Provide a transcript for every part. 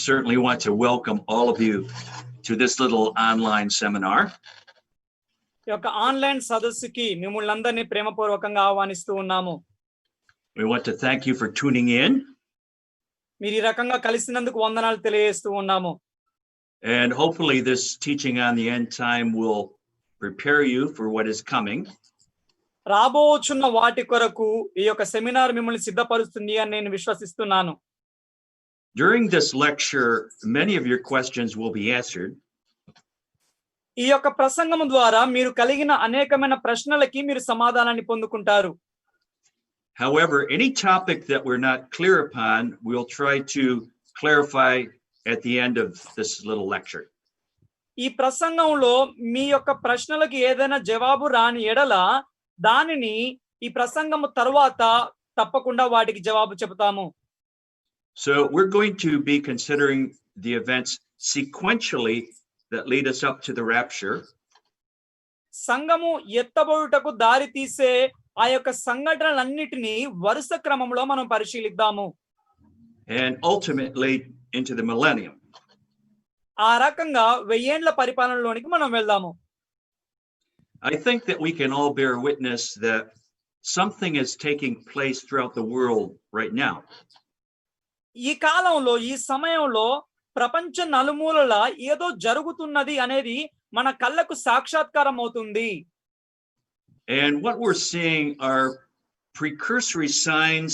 certainly want to welcome all of you to this little online seminar. ఈ యొక్క online సదస్సుకి మిమ్మల్ని అందరినీ ప్రేమపూర్వకంగా ఆహ్వానిస్తూ ఉన్నాము. We want to thank you for tuning in. మీరు ఈ రకంగా కలిసినందుకు వందనాలు తెలియజేస్తూ ఉన్నాము. And hopefully this teaching on the end time will prepare you for what is coming. రాబోచున్న వాటి కొరకు ఈ యొక్క సెమినార్ మిమ్మల్ని సిద్ధపరుస్తుంది అని నేను విశ్వసిస్తున్నాను. During this lecture, many of your questions will be answered. ఈ యొక్క ప్రసంగము ద్వారా మీరు కలిగిన అనేకమైన ప్రశ్నలకి మీరు సమాధానాన్ని పొందుకుంటారు. However, any topic that we're not clear upon, we'll try to clarify at the end of this little lecture. ఈ ప్రసంగంలో మీ యొక్క ప్రశ్నలకు ఏదైనా జవాబు రాని ఎడల దానిని ఈ ప్రసంగము తర్వాత తప్పకుండా వాటికి జవాబు చెబుతాము. So we're going to be considering the events sequentially that lead us up to the rapture. సంఘము ఎత్తబడుటకు దారి తీసే ఆ యొక్క సంఘటనలన్నిటినీ వరుస క్రమంలో మనం పరిశీలిద్దాము. And ultimately into the millennium. ఆ రకంగా 1000 ఏండ్ల పరిపాలనలోనికి మనం వెళ్దాము. I think that we can all bear witness that something is taking place throughout the world right now. ఈ కాలంలో ఈ సమయంలో ప్రపంచ నలుమూలల ఏదో జరుగుతున్నది అనేది మన కళ్ళకు సాక్షాత్కారం అవుతుంది. And what we're seeing are precursory signs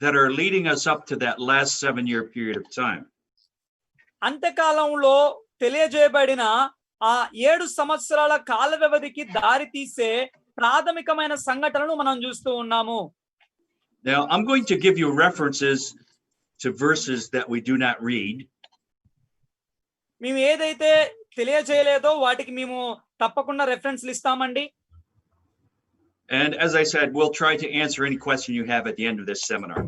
that are leading us up to that last 7-year period of time. అంత్యకాలంలో తెలియజేయబడిన ఆ 7 సంవత్సరాల కాల వ్యవధికి దారి తీసే ప్రాథమికమైన సంఘటనలు మనం చూస్తూ ఉన్నాము. Now, I'm going to give you references to verses that we do not read. మేము ఏదైతే తెలియజేయలేదో వాటికి మేము తప్పకుండా రెఫరెన్స్లు ఇస్తామండి. And as I said, we'll try to answer any question you have at the end of this seminar.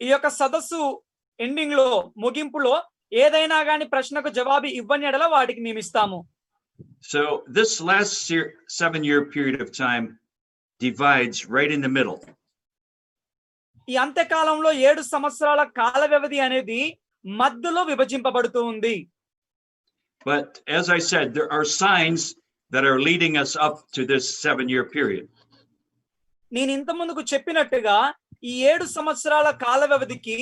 ఈ యొక్క సదస్సు ending లో ముగింపులో ఏదైనా గాని ప్రశ్నకు జవాబు ఇవ్వని ఎడల వాటికి మేము ఇస్తాము. So this last 7-year period of time divides right in the middle. ఈ అంత్యకాలంలో 7 సంవత్సరాల కాల వ్యవధి అనేది మధ్యలో విభజింపబడుతూ ఉంది. But as I said, there are signs that are leading us up to this 7-year period. నేను ఇంత ముందుకు చెప్పినట్టుగా ఈ 7 సంవత్సరాల కాల వ్యవధికి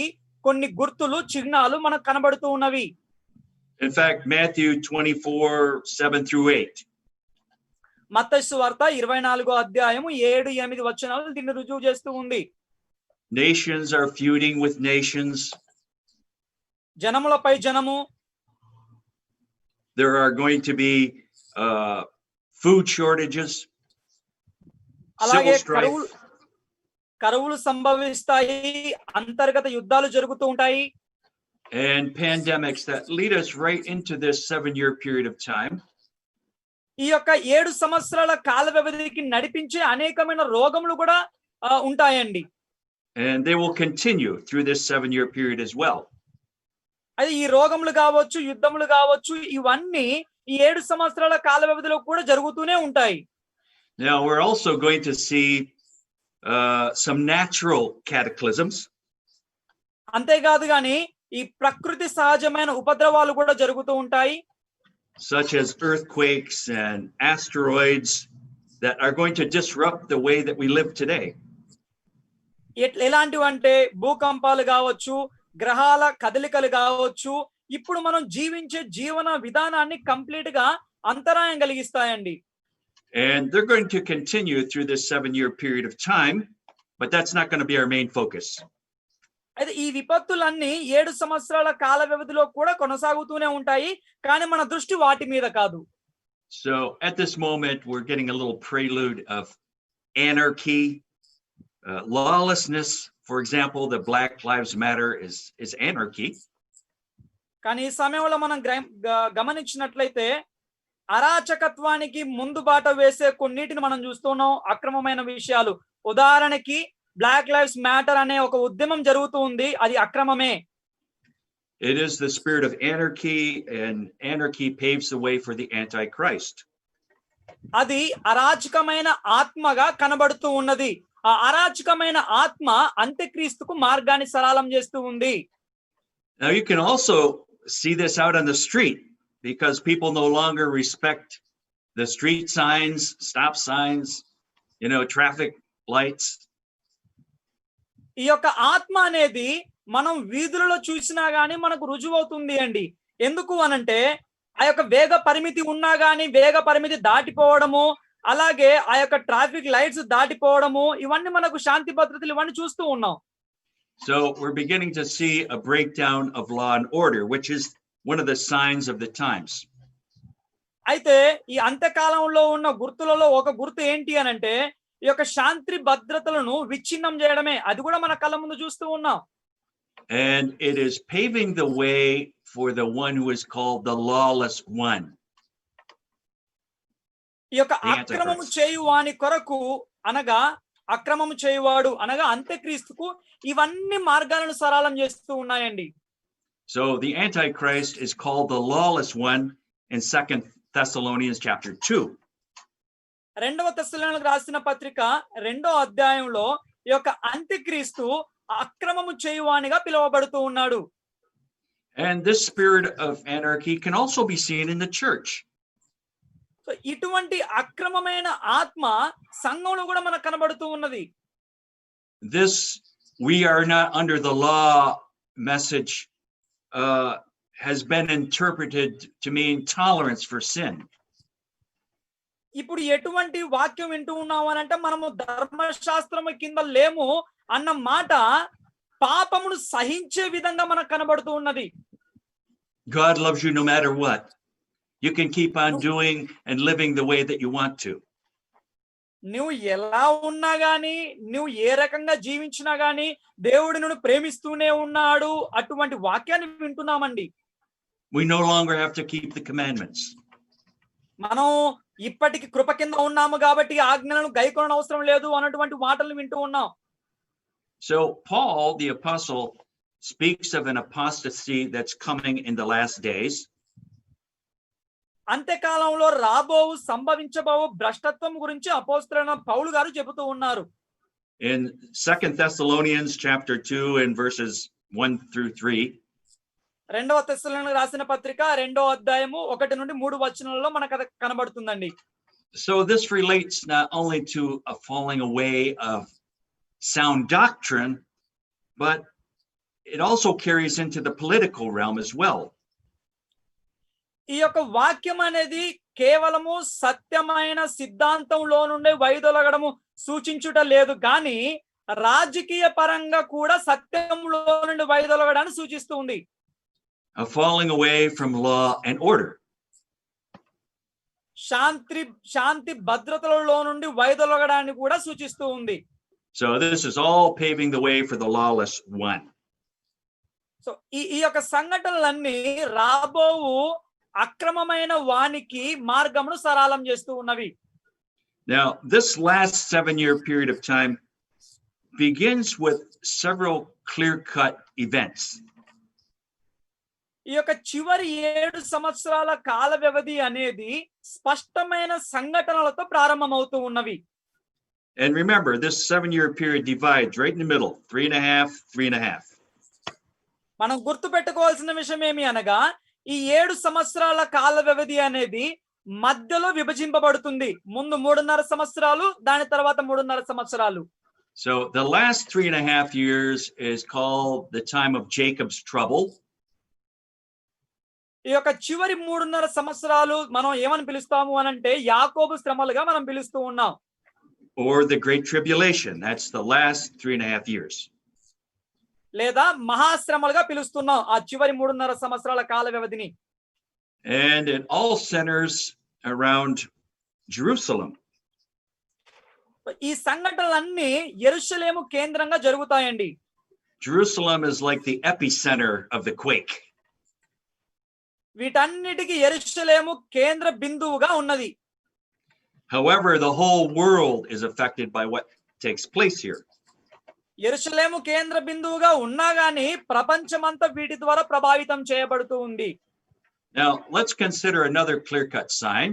కొన్ని గుర్తులు చిహ్నాలు మనకు కనబడుతూ ఉన్నవి. In fact, Matthew 24:7-8. మత్తయి సువార్త 24వ అధ్యాయము 7-8 వచనాలు దీన్ని రుజువు చేస్తూ ఉంది. Nations are feuding with nations. జనములపై జనము. There are going to be food shortages. అలాగే Civil strife. కరువులు సంభవిస్తాయి, అంతర్గత యుద్ధాలు జరుగుతూ ఉంటాయి. And pandemics that lead us right into this 7-year period of time. ఈ యొక్క 7 సంవత్సరాల కాల వ్యవధికి నడిపించే అనేకమైన రోగములు కూడా ఉంటాయండి. And they will continue through this 7-year period as well. అది ఈ రోగములు కావచ్చు, యుద్ధములు కావచ్చు, ఇవన్నీ ఈ 7 సంవత్సరాల కాల వ్యవధిలో కూడా జరుగుతూనే ఉంటాయి. Now we're also going to see some natural cataclysms. అంతేకాదు గాని ఈ ప్రకృతి సహజమైన ఉపద్రవాలు కూడా జరుగుతూ ఉంటాయి. Such as earthquakes and asteroids that are going to disrupt the way that we live today. ఎలాంటివంటే భూకంపాలు కావచ్చు, గ్రహాల కదలికలు కావచ్చు, ఇప్పుడు మనం జీవించే జీవన విధానాన్ని కంప్లీట్ గా అంతరాయం కలిగిస్తాయండి. And they're going to continue through this 7-year period of time, but that's not going to be our main focus. అయితే ఈ విపత్తులన్నీ 7 సంవత్సరాల కాల వ్యవధిలో కూడా కొనసాగుతూనే ఉంటాయి, కానీ మన దృష్టి వాటి మీద కాదు. So at this moment, we're getting a little prelude of anarchy, lawlessness. For example, the Black Lives Matter is anarchy. కానీ ఈ సమయంలో మనం గమనించినట్లయితే అరాచకత్వానికి ముందు బాట వేసే కొన్నిటిని మనం చూస్తున్నాం, అక్రమమైన విషయాలు. ఉదాహరణకి బ్లాక్ లైవ్స్ మ్యాటర్ అనే ఒక ఉద్యమం జరుగుతూ ఉంది, అది అక్రమమే. It is the spirit of anarchy, and anarchy paves the way for the Antichrist. అది అరాచకమైన ఆత్మగా కనబడుతూ ఉన్నది. ఆ అరాచకమైన ఆత్మ అంత్యక్రీస్తుకు మార్గాన్ని సరళం చేస్తూ ఉంది. Now, you can also see this out on the street because people no longer respect the street signs, stop signs, traffic lights. ఈ యొక్క ఆత్మ అనేది మనం వీధులలో చూసినా గానీ మనకు రుజువవుతుంది అండి. ఎందుకు అనంటే ఆ యొక్క వేగ పరిమితి ఉన్నా గానీ వేగ పరిమితి దాటిపోవడము, అలాగే ఆ యొక్క ట్రాఫిక్ లైట్స్ దాటిపోవడము, ఇవన్నీ మనకు శాంతి భద్రతలు ఇవన్నీ చూస్తూ ఉన్నాం. So we're beginning to see a breakdown of law and order, which is one of the signs of the times. అయితే ఈ అంత్యకాలంలో ఉన్న గుర్తులలో ఒక గుర్తు ఏంటి అనంటే ఈ యొక్క శాంతి భద్రతలను విచ్ఛిన్నం చేయడమే. అది కూడా మన కళ్ళ ముందు చూస్తూ ఉన్నాం. And it is paving the way for the one who is called the lawless one. ఈ యొక్క అక్రమము చేయువాని కొరకు అనగా అక్రమము చేయువాడు అనగా అంత్యక్రీస్తుకు ఇవన్నీ మార్గాలను సరళం చేస్తూ ఉన్నాయండి. So the Antichrist is called the lawless one in 2 Thessalonians chapter 2. రెండవ తెస్సలోనికీయులకు రాసిన పత్రిక 2వ అధ్యాయంలో ఈ యొక్క అంత్యక్రీస్తు అక్రమము చేయువానిగా పిలువబడుతూ ఉన్నాడు. And this spirit of anarchy can also be seen in the church. So ఇటువంటి అక్రమమైన ఆత్మ సంఘంలో కూడా మనకు కనబడుతూ ఉన్నది. This we are not under the law message has been interpreted to mean tolerance for sin. ఇప్పుడు ఎటువంటి వాక్యం వింటూ ఉన్నాము అని అంటే మనము ధర్మశాస్త్రము కింద లేము అన్న మాట పాపమును సహించే విధంగా మనకు కనబడుతూ ఉన్నది. God loves you no matter what. You can keep on doing and living the way that you want to. నువ్వు ఎలా ఉన్నా గానీ నువ్వు ఏ రకంగా జీవించినా గానీ దేవుడు నిన్ను ప్రేమిస్తూనే ఉన్నాడు. అటువంటి వాక్యాన్ని వింటున్నామండి. We no longer have to keep the commandments. మనం ఇప్పటికి కృప కింద ఉన్నాము కాబట్టి ఆజ్ఞలను గైకొనడం అవసరం లేదు అన్నటువంటి మాటలు వింటూ ఉన్నాం. So Paul the apostle speaks of an apostasy that's coming in the last days. అంత్యకాలంలో రాబోవు సంభవించబోవు భ్రష్టత్వం గురించి అపోస్తలుడైన పౌలు గారు చెబుతూ ఉన్నారు. In 2 Thessalonians chapter 2 and verses 1 through 3. రెండవ తెస్సలోనికీయులకు రాసిన పత్రిక 2వ అధ్యాయము 1 నుండి 3 వచనాలలో మనకు అది కనబడుతుందండి. So this relates not only to a falling away of sound doctrine, but it also carries into the political realm as well. ఈ యొక్క వాక్యం అనేది కేవలము సత్యమైన సిద్ధాంతంలో నుండి వైదొలగడము సూచించుట లేదు కానీ రాజకీయ పరంగా కూడా సత్యంలో నుండి వైదొలగడాన్ని సూచిస్తుంది. A falling away from law and order. శాంతి భద్రతలలో నుండి వైదొలగడాన్ని కూడా సూచిస్తూ ఉంది. So this is all paving the way for the lawless one. So ఈ యొక్క సంఘటనలన్నీ రాబోవు అక్రమమైన వానికి మార్గమును సరళం చేస్తూ ఉన్నవి. Now, this last 7-year period of time begins with several clear-cut events. ఈ యొక్క చివరి 7 సంవత్సరాల కాల వ్యవధి అనేది స్పష్టమైన సంఘటనలతో ప్రారంభమవుతూ ఉన్నవి. And remember, this 7-year period divides right in the middle, 3.5, 3.5. మనం గుర్తు పెట్టుకోవాల్సిన విషయం ఏమి అనగా ఈ 7 సంవత్సరాల కాల వ్యవధి అనేది మధ్యలో విభజింపబడుతుంది. ముందు 3.5 సంవత్సరాలు, దాని తర్వాత 3.5 సంవత్సరాలు. So the last 3.5 years is called the time of Jacob's trouble. ఈ యొక్క చివరి 3.5 సంవత్సరాలు మనం ఏమని పిలుస్తాము అనంటే యాకోబు శ్రమలుగా మనం పిలుస్తూ ఉన్నాం. Or the Great Tribulation. That's the last 3.5 years. లేదా మహాశ్రమలుగా పిలుస్తున్నాం ఆ చివరి 3.5 సంవత్సరాల కాల వ్యవధిని. And it all centers around Jerusalem. ఈ సంఘటనలన్నీ యెరూషలేము కేంద్రంగా జరుగుతాయండి. Jerusalem is like the epicenter of the quake. వీటన్నిటికీ యెరూషలేము కేంద్ర బిందువుగా ఉన్నది. However, the whole world is affected by what takes place here. యెరూషలేము కేంద్ర బిందువుగా ఉన్నా గానీ ప్రపంచమంతా వీటి ద్వారా ప్రభావితం చేయబడుతూ ఉంది. Now, let's consider another clear-cut sign,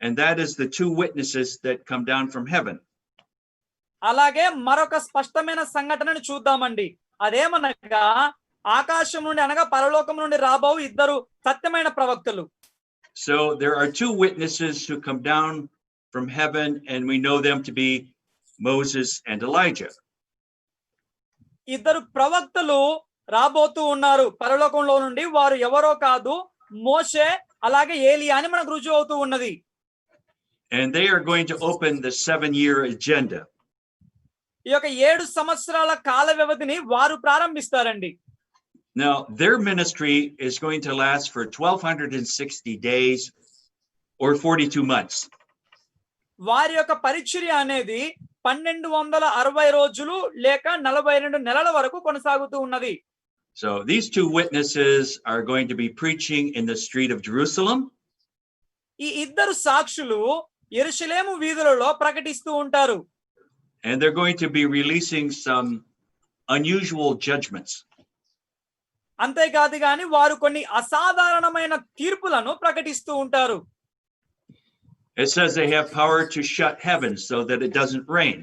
and that is the 2 witnesses that come down from heaven. అలాగే మరొక స్పష్టమైన సంఘటనను చూద్దామండి. అదేమనగా ఆకాశం నుండి అనగా పరలోకం నుండి రాబోవు ఇద్దరు సత్యమైన ప్రవక్తలు. So there are two witnesses who come down from heaven, and we know them to be Moses and Elijah. ఇద్దరు ప్రవక్తలు రాబోతూ ఉన్నారు పరలోకంలో నుండి. వారు ఎవరో కాదు, మోషే అలాగే ఏలియా అని మనకు రుజువు అవుతూ ఉన్నది. And they are going to open the 7-year agenda. ఈ యొక్క 7 సంవత్సరాల కాల వ్యవధిని వారు ప్రారంభిస్తారండి. Now, their ministry is going to last for 1260 days or 42 months. వారి యొక్క పరిచర్య అనేది 1260 రోజులు లేక 42 నెలల వరకు కొనసాగుతూ ఉన్నది. So these two witnesses are going to be preaching in the street of Jerusalem. ఈ ఇద్దరు సాక్షులు యెరూషలేము వీధులలో ప్రకటిస్తూ ఉంటారు. And they're going to be releasing some unusual judgments. అంతేకాదు గాని వారు కొన్ని అసాధారణమైన తీర్పులను ప్రకటిస్తూ ఉంటారు. It says they have power to shut heaven so that it doesn't rain.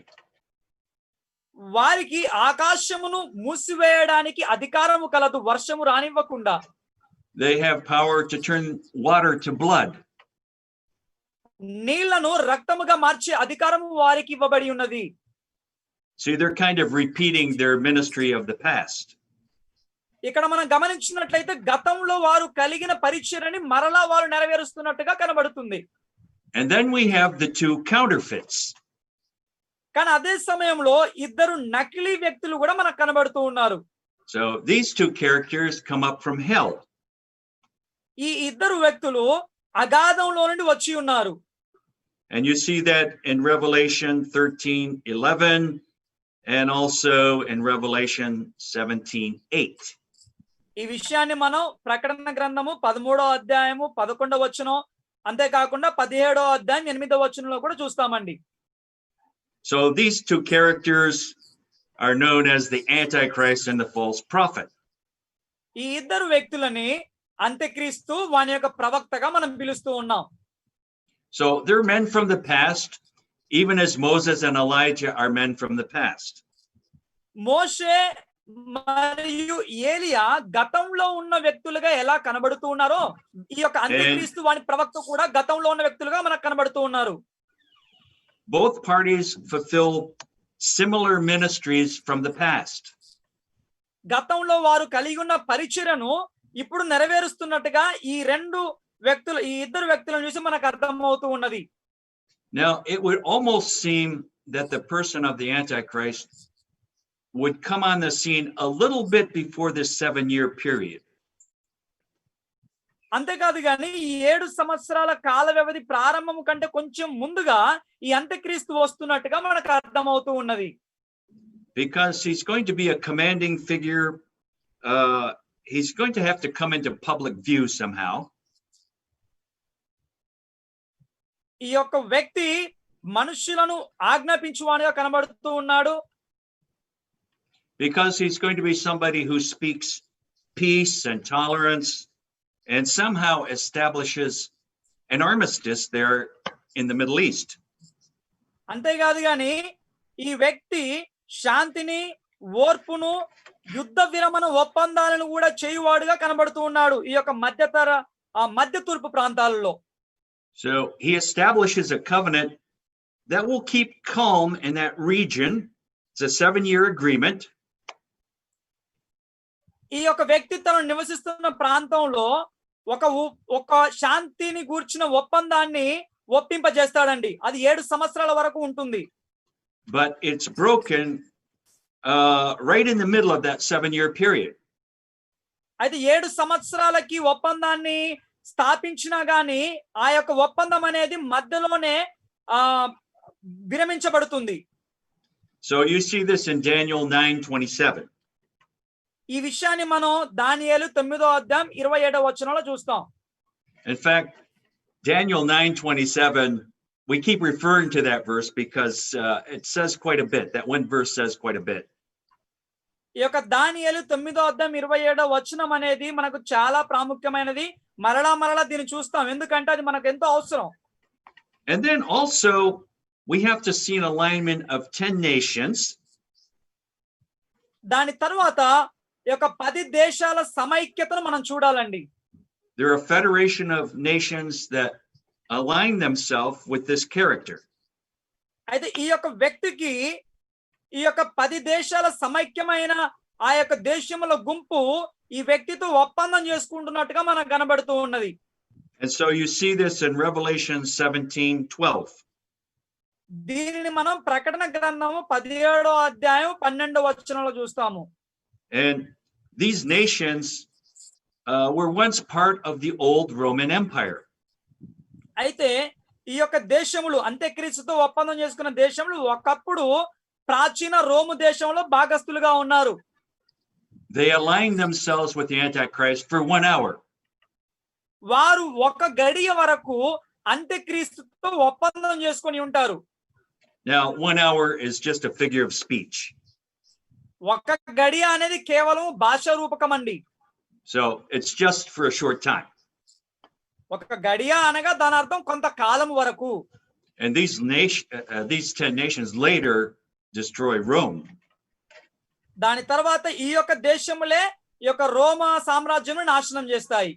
వారికి ఆకాశమును మూసివేయడానికి అధికారము కలదు, వర్షము రానివ్వకుండా. They have power to turn water to blood. నీళ్లను రక్తముగా మార్చే అధికారము వారికి ఇవ్వబడి ఉన్నది. See, they're kind of repeating their ministry of the past. ఇక్కడ మనం గమనించినట్లయితే గతంలో వారు కలిగిన పరిచర్యని మరలా వారు నెరవేరుస్తున్నట్టుగా కనబడుతుంది. And then we have the two counterfeits. కానీ అదే సమయంలో ఇద్దరు నకిలీ వ్యక్తులు కూడా మనకు కనబడుతూ ఉన్నారు. So these two characters come up from hell. ఈ ఇద్దరు వ్యక్తులు అగాధంలో నుండి వచ్చి ఉన్నారు. And you see that in Revelation 13:11 and also in Revelation 17:8. ఈ విషయాన్ని మనం ప్రకటన గ్రంథము 13వ అధ్యాయము 11వ వచనం, అంతేకాకుండా 17వ అధ్యాయం 8వ వచనంలో కూడా చూస్తామండి. So these two characters are known as the Antichrist and the false prophet. ఈ ఇద్దరు వ్యక్తులని అంత్యక్రీస్తు వాని యొక్క ప్రవక్తగా మనం పిలుస్తూ ఉన్నాం. So they're men from the past, even as Moses and Elijah are men from the past. మోషే మరియు ఏలియా గతంలో ఉన్న వ్యక్తులుగా ఎలా కనబడుతూ ఉన్నారో ఈ యొక్క అంత్యక్రీస్తు వాని ప్రవక్త కూడా గతంలో ఉన్న వ్యక్తులుగా మనకు కనబడుతూ ఉన్నారు. Both parties fulfill similar ministries from the past. గతంలో వారు కలిగి ఉన్న పరిచర్యను ఇప్పుడు నెరవేరుస్తున్నట్టుగా ఈ ఇద్దరు వ్యక్తులను చూసి మనకు అర్థమవుతూ ఉన్నది. Now, it would almost seem that the person of the Antichrist would come on the scene a little bit before this 7-year period. అంతేకాదు కానీ ఈ 7 సంవత్సరాల కాల వ్యవధి ప్రారంభం కంటే కొంచెం ముందుగా ఈ అంత్యక్రీస్తు వస్తున్నట్టుగా మనకు అర్థమవుతూ ఉన్నది. Because he's going to be a commanding figure, he's going to have to come into public view somehow. ఈ యొక్క వ్యక్తి మనుషులను ఆజ్ఞాపించువానిగా కనబడుతూ ఉన్నాడు. Because he's going to be somebody who speaks peace and tolerance and somehow establishes an armistice there in the Middle East. అంతేకాదు కానీ ఈ వ్యక్తి శాంతిని, ఓర్పును, యుద్ధ విరమణ ఒప్పందాలను కూడా చేయువాడుగా కనబడుతూ ఉన్నాడు ఈ యొక్క మధ్య తూర్పు ప్రాంతాలలో. So he establishes a covenant that will keep calm in that region. It's a 7-year agreement. ఈ యొక్క వ్యక్తి తను నివసిస్తున్న ప్రాంతంలో ఒక శాంతిని గూర్చిన ఒప్పందాన్ని ఒప్పింపజేస్తాడండి. అది 7 సంవత్సరాల వరకు ఉంటుంది. But it's broken right in the middle of that 7-year period. అయితే 7 సంవత్సరాలకి ఒప్పందాన్ని స్థాపించినా గాని ఆ యొక్క ఒప్పందం అనేది మధ్యలోనే విరమించబడుతుంది. So you see this in Daniel 9:27. ఈ విషయాన్ని మనం దానియేలు 9వ అధ్యాయం 27వ వచనంలో చూస్తాం. In fact, Daniel 9:27, we keep referring to that verse because it says quite a bit. That one verse says quite a bit. ఈ యొక్క దానియేలు 9వ అధ్యాయం 27వ వచనం అనేది మనకు చాలా ప్రాముఖ్యమైనది. మరలా దీన్ని చూస్తాం ఎందుకంటే అది మనకు ఎంతో అవసరం. And then also we have to see an alignment of 10 nations. దాని తర్వాత ఈ యొక్క 10 దేశాల సమైక్యతను మనం చూడాలండి. They're a federation of nations that align themselves with this character. అయితే ఈ యొక్క వ్యక్తికి ఈ యొక్క 10 దేశాల సమైక్యమైన ఆ యొక్క దేశముల గుంపు ఈ వ్యక్తితో ఒప్పందం చేసుకుంటున్నట్టుగా మనకు కనబడుతూ ఉన్నది. And so you see this in Revelation 17:12. దీనిని మనం ప్రకటన గ్రంథము 17వ అధ్యాయం 12వ వచనంలో చూస్తాము. And these nations were once part of the old Roman Empire. అయితే ఈ యొక్క దేశములు అంత్యక్రీస్తుతో ఒప్పందం చేసుకున్న దేశములు ఒకప్పుడు ప్రాచీన రోము దేశంలో భాగస్థులుగా ఉన్నారు. They aligned themselves with the Antichrist for 1 hour. వారు ఒక గడియ వరకు అంత్యక్రీస్తుతో ఒప్పందం చేసుకొని ఉంటారు. Now, 1 hour is just a figure of speech. ఒక గడియ అనేది కేవలం భాషా రూపకం అండి. So it's just for a short time. ఒక గడియ అనగా దాని అర్థం కొంతకాలం వరకు. And these 10 nations later destroy Rome. దాని తర్వాత ఈ యొక్క దేశములే ఈ యొక్క రోమా సామ్రాజ్యం నాశనం చేస్తాయి.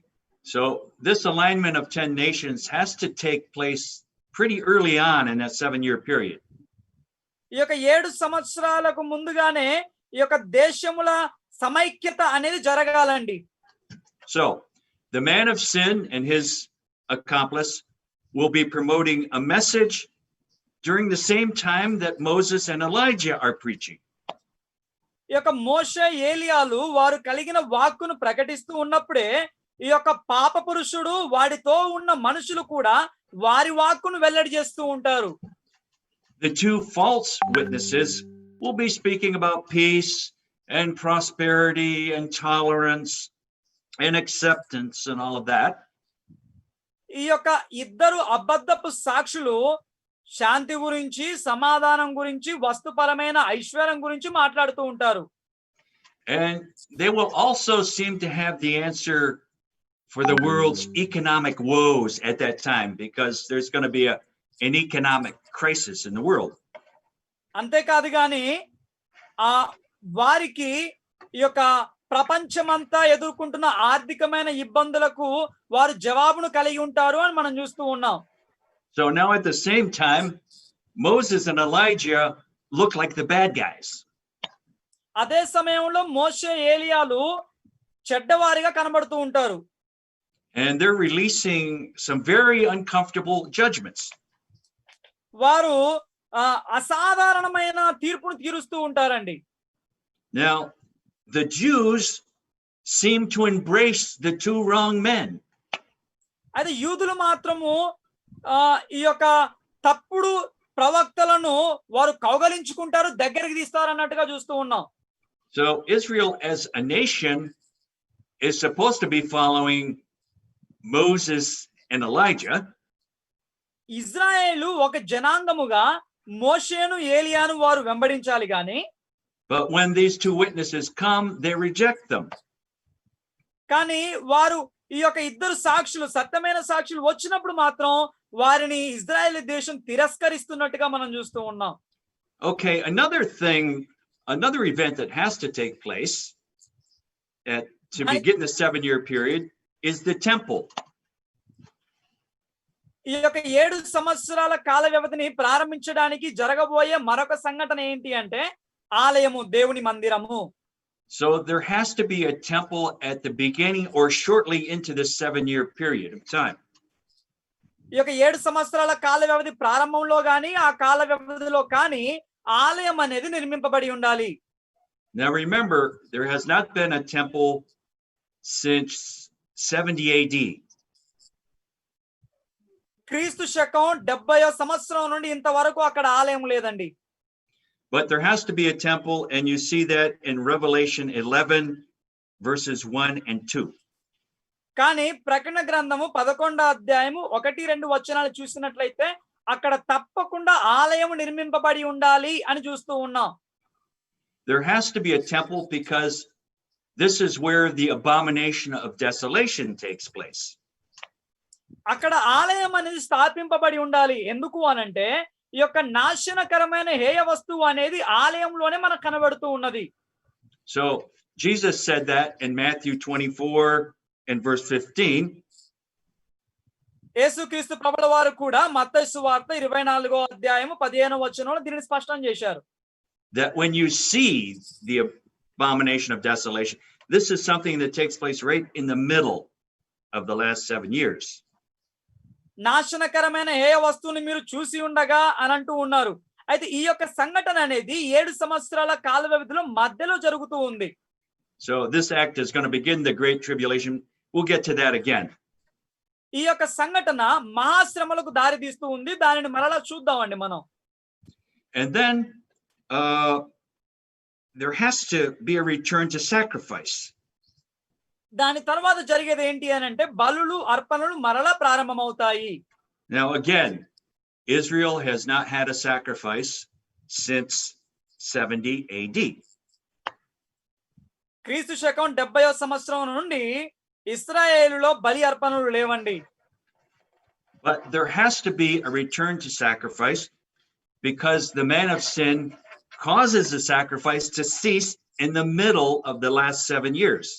So this alignment of 10 nations has to take place pretty early on in that 7-year period. ఈ యొక్క 7 సంవత్సరాలకు ముందుగానే ఈ యొక్క దేశముల సమైక్యత అనేది జరగాలండి. So the man of sin and his accomplice will be promoting a message during the same time that Moses and Elijah are preaching. ఈ యొక్క మోషే ఏలియాలు వారు కలిగిన వాక్కును ప్రకటిస్తూ ఉన్నప్పుడే ఈ యొక్క పాప పురుషుడు వాడితో ఉన్న మనుషులు కూడా వారి వాక్కును వెల్లడి చేస్తూ ఉంటారు. The two false witnesses will be speaking about peace and prosperity and tolerance and acceptance and all of that. ఈ యొక్క ఇద్దరు అబద్ధపు సాక్షులు శాంతి గురించి, సమాధానం గురించి, వస్తుపరమైన ఐశ్వర్యం గురించి మాట్లాడుతూ ఉంటారు. And they will also seem to have the answer for the world's economic woes at that time, because there's going to be an economic crisis in the world. అంతేకాదు కానీ వారికి ఈ యొక్క ప్రపంచమంతా ఎదుర్కొంటున్న ఆర్థికమైన ఇబ్బందులకు వారు జవాబును కలిగి ఉంటారు అని మనం చూస్తూ ఉన్నాం. So now at the same time, Moses and Elijah look like the bad guys. అదే సమయంలో మోషే ఏలియాలు చెడ్డవారిగా కనబడుతూ ఉంటారు. And they're releasing some very uncomfortable judgments. వారు అసాధారణమైన తీర్పును తీరుస్తూ ఉంటారండి. Now, the Jews seem to embrace the two wrong men. అయితే యూదులు మాత్రము ఈ యొక్క తప్పుడు ప్రవక్తలను వారు కౌగలించుకుంటారు, దగ్గరికి తీస్తారు అన్నట్టుగా చూస్తూ ఉన్నాం. So Israel as a nation is supposed to be following Moses and Elijah. Israel ఒక జనాంగముగా మోషేను ఏలియాను వారు వెంబడించాలి గాని, But when these two witnesses come, they reject them. కానీ వారు ఈ యొక్క ఇద్దరు సాక్షులు, సత్యమైన సాక్షులు వచ్చినప్పుడు మాత్రం వారిని ఇజ్రాయేల్ దేశం తిరస్కరిస్తున్నట్టుగా మనం చూస్తూ ఉన్నాం. Okay, another event that has to take place to begin the 7-year period is the temple. ఈ యొక్క 7 సంవత్సరాల కాల వ్యవధిని ప్రారంభించడానికి జరగబోయే మరొక సంఘటన ఏంటి అంటే ఆలయము, దేవుని మందిరము. So there has to be a temple at the beginning or shortly into this 7-year period of time. ఈ యొక్క 7 సంవత్సరాల కాల వ్యవధి ప్రారంభంలో గాని ఆ కాల వ్యవధిలో కానీ ఆలయం అనేది నిర్మింపబడి ఉండాలి. Now remember, there has not been a temple since 70 AD. క్రీస్తు శకం 70వ సంవత్సరం నుండి ఇంతవరకు అక్కడ ఆలయం లేదండి. But there has to be a temple, and you see that in Revelation 11 verses 1 and 2. కానీ ప్రకటన గ్రంథము 11వ అధ్యాయము 1-2 వచనాలు చూసినట్లయితే అక్కడ తప్పకుండా ఆలయం నిర్మింపబడి ఉండాలి అని చూస్తూ ఉన్నాం. There has to be a temple because this is where the abomination of desolation takes place. అక్కడ ఆలయం అనేది స్థాపింపబడి ఉండాలి. ఎందుకు అనంటే ఈ యొక్క నాశనకరమైన హేయ వస్తువు అనేది ఆలయంలోనే మనకు కనబడుతూ ఉన్నది. So Jesus said that in Matthew 24 and verse 15. యేసుక్రీస్తు ప్రభుల వారు కూడా మత్తయి సువార్త 24వ అధ్యాయము 15వ వచనంలో దీనిని స్పష్టం చేశారు. That when you see the abomination of desolation, this is something that takes place right in the middle of the last 7 years. నాశనకరమైన ఏ వస్తువుని మీరు చూసి ఉండగా అని అంటూ ఉన్నారు. అయితే ఈ యొక్క సంఘటన అనేది 7 సంవత్సరాల కాల వ్యవధిలో మధ్యలో జరుగుతూ ఉంది. So this act is going to begin the great tribulation. We'll get to that again. ఈ యొక్క సంఘటన మహాశ్రమలకు దారి తీస్తూ ఉంది. దానిని మరలా చూద్దామండి మనం. And then there has to be a return to sacrifice. దాని తర్వాత జరిగేది ఏంటి అని అంటే బలులు అర్పణలు మరలా ప్రారంభమవుతాయి. Now again, Israel has not had a sacrifice since 70 AD. క్రీస్తు శకం 70వ సంవత్సరం నుండి ఇశ్రాయేలులో బలి అర్పణలు లేవండి. But there has to be a return to sacrifice because the man of sin causes the sacrifice to cease in the middle of the last 7 years.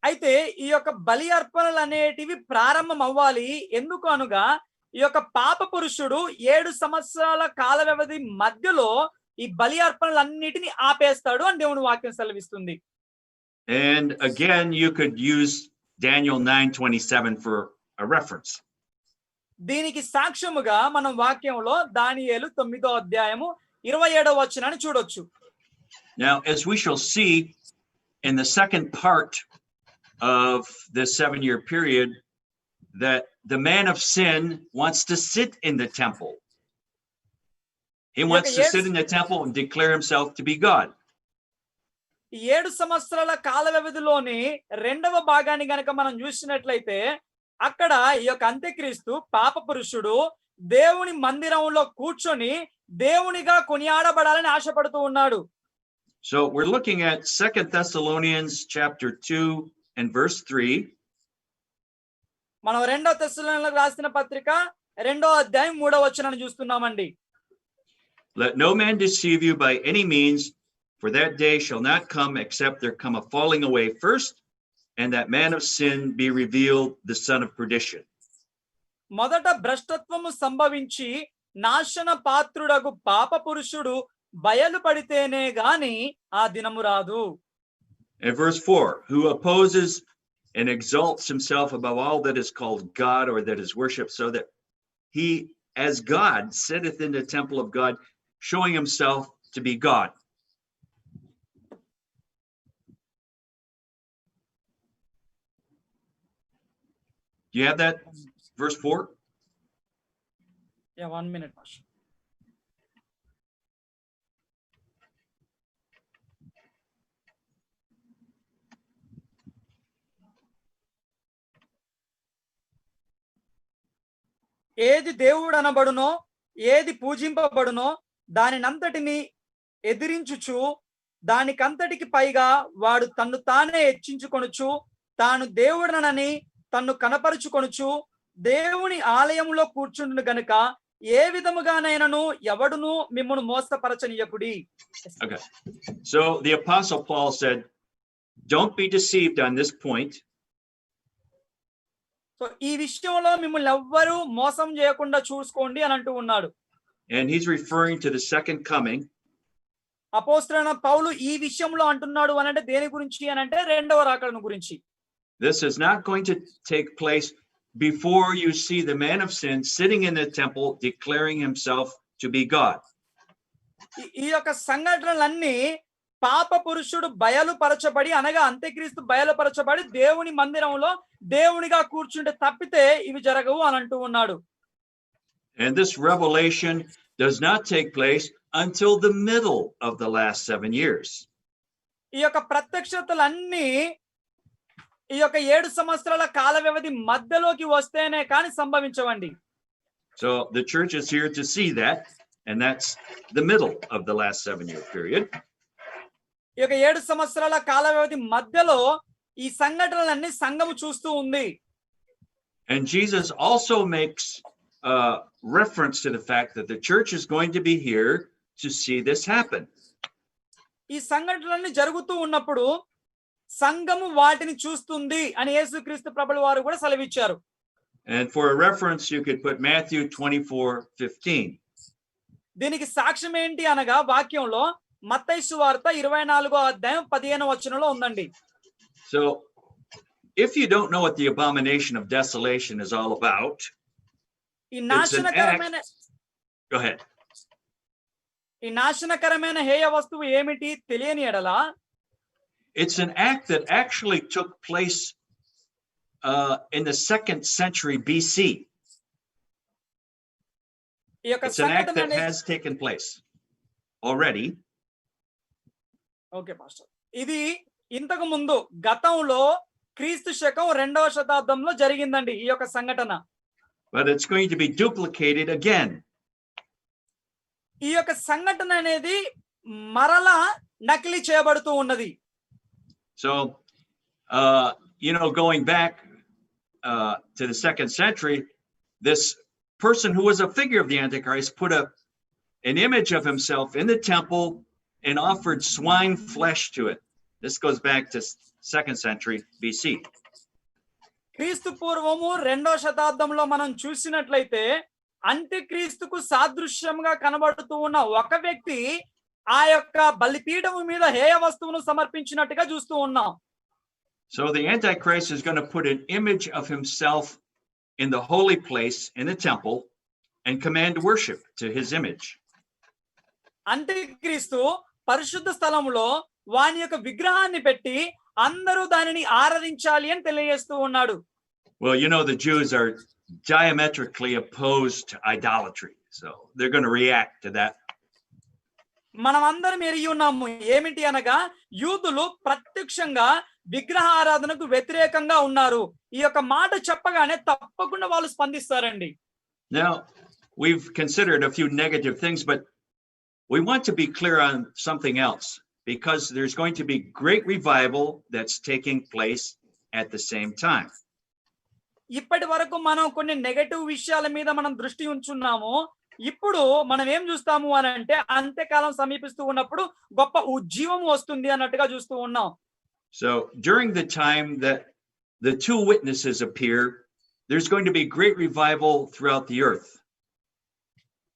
అయితే ఈ యొక్క బలి అర్పణలు అనేటివి ప్రారంభం అవ్వాలి. ఎందుకు అనగా ఈ యొక్క పాప పురుషుడు 7 సంవత్సరాల కాల వ్యవధి మధ్యలో ఈ బలి అర్పణలన్నిటిని ఆపేస్తాడు అని దేవుని వాక్యం సెలవిస్తుంది. And again, you could use Daniel 9:27 for a reference. దీనికి సాక్ష్యముగా మనం వాక్యంలో దానియేలు 9వ అధ్యాయము 27వ వచనాన్ని చూడొచ్చు. Now, as we shall see in the second part of this 7-year period, that the man of sin wants to sit in the temple. He wants to sit in the temple and declare himself to be God. 7 సంవత్సరాల కాల వ్యవధిలోని రెండవ భాగాన్ని గనక మనం చూసినట్లయితే అక్కడ ఈ యొక్క అంత్యక్రీస్తు పాప పురుషుడు దేవుని మందిరంలో కూర్చొని దేవునిగా కొనియాడబడాలని ఆశపడుతూ ఉన్నాడు. So we're looking at 2 Thessalonians chapter 2 and verse 3. మనం 2వ తెస్సలోనికీయులకు రాసిన పత్రిక 2వ అధ్యాయం 3వ వచనాన్ని చూస్తున్నామండి. Let no man deceive you by any means, for that day shall not come except there come a falling away first, and that man of sin be revealed, the son of perdition. మొదట భ్రష్టత్వము సంభవించి నాశన పాత్రుడగు పాప పురుషుడు బయలుపడితేనే గాని ఆ దినము రాదు. And verse 4, who opposes and exalts himself above all that is called God or that is worshipped, so that he as God sitteth in the temple of God, showing himself to be God. Do you have that? Verse 4? Yeah, 1 minute, Pastor. ఏది దేవుడు అనబడునో ఏది పూజింపబడునో దానినంతటిని ఎదిరించుచు దానికంతటికి పైగా వాడు తన్ను తానే హెచ్చించుకొనుచు తాను దేవుడనని తన్ను కనపరుచుకొనుచు దేవుని ఆలయంలో కూర్చుండును గనుక ఏ విధముగానైనను ఎవడును మిమ్మును మోసపరచనీయకుడి. Okay. So the apostle Paul said, don't be deceived on this point. So ఈ విషయంలో మిమ్మల్ని ఎవ్వరూ మోసం చేయకుండా చూసుకోండి అని అంటూ ఉన్నాడు. And he's referring to the second coming. అపోస్తలుడైన పౌలు ఈ విషయంలో అంటున్నాడు అని అంటే దేని గురించి అని అంటే రెండవ రాకడను గురించి. This is not going to take place before you see the man of sin sitting in the temple declaring himself to be God. ఈ యొక్క సంఘటనలన్నీ పాప పురుషుడు బయలుపరచబడి అనగా అంత్యక్రీస్తు బయలుపరచబడి దేవుని మందిరంలో దేవునిగా కూర్చుంటే తప్పితే ఇవి జరగవు అని అంటూ ఉన్నాడు. And this revelation does not take place until the middle of the last 7 years. ఈ యొక్క ప్రత్యక్షతలన్నీ ఈ యొక్క 7 సంవత్సరాల కాల వ్యవధి మధ్యలోకి వస్తేనే కానీ సంభవించవండి. So the church is here to see that, and that's the middle of the last 7-year period. ఈ యొక్క 7 సంవత్సరాల కాల వ్యవధి మధ్యలో ఈ సంఘటనలన్నీ సంఘము చూస్తూ ఉంది. And Jesus also makes reference to the fact that the church is going to be here to see this happen. ఈ సంఘటనలన్నీ జరుగుతూ ఉన్నప్పుడు సంఘము వాటిని చూస్తుంది అని యేసుక్రీస్తు ప్రభుల వారు కూడా సెలవిచ్చారు. And for a reference, you could put Matthew 24:15. దీనికి సాక్ష్యం ఏంటి అనగా వాక్యంలో మత్తయి సువార్త 24వ అధ్యాయం 15వ వచనంలో ఉందండి. So if you don't know what the abomination of desolation is all about, ఈ నాశనకరమైన go ahead. ఈ నాశనకరమైన హేయ వస్తువు ఏమిటి తెలియని ఎడల It's an act that actually took place in the 2nd century BC. ఈ యొక్క It's an act సంఘటన that has taken place already. Okay pastor. ఇది ఇంతకు ముందు గతంలో క్రీస్తు శకం 2వ శతాబ్దంలో జరిగిందండి ఈ యొక్క సంఘటన. But it's going to be duplicated again. ఈ యొక్క సంఘటన అనేది మరలా నకిలీ చేయబడుతూ ఉన్నది. So, going back to the 2nd century, this person who was a figure of the Antichrist put an image of himself in the temple and offered swine flesh to it. This goes back to 2nd century BC. క్రీస్తు పూర్వము 2వ శతాబ్దంలో మనం చూసినట్లయితే అంత్యక్రీస్తుకు సాదృశ్యంగా కనబడుతూ ఉన్న ఒక వ్యక్తి ఆ యొక్క బలిపీఠము మీద హేయ వస్తువును సమర్పించినట్టుగా చూస్తూ ఉన్నాం. So the Antichrist is going to put an image of himself in the holy place in the temple and command worship to his image. అంత్యక్రీస్తు పరిశుద్ధ స్థలంలో వాని యొక్క విగ్రహాన్ని పెట్టి అందరూ దానిని ఆరాధించాలి అని తెలియజేస్తూ ఉన్నాడు. Well, the Jews are diametrically opposed to idolatry, so they're going to react to that. మనం అందరం ఎరిగి ఉన్నాము ఏమిటి అనగా యూదులు ప్రత్యక్షంగా విగ్రహ ఆరాధనకు వ్యతిరేకంగా ఉన్నారు. ఈ యొక్క మాట చెప్పగానే తప్పకుండా వాళ్ళు స్పందిస్తారండి. Now, we've considered a few negative things, but we want to be clear on something else, because there's going to be great revival that's taking place at the same time. ఇప్పటి వరకు మనం కొన్ని నెగటివ్ విషయాల మీద మనం దృష్టి ఉంచున్నాము. ఇప్పుడు మనం ఏం చూస్తాము అని అంటే అంత్యకాలం సమీపిస్తూ ఉన్నప్పుడు గొప్ప ఉజ్జీవం వస్తుంది అన్నట్టుగా చూస్తూ ఉన్నాం. So during the time that the two witnesses appear, there's going to be great revival throughout the earth.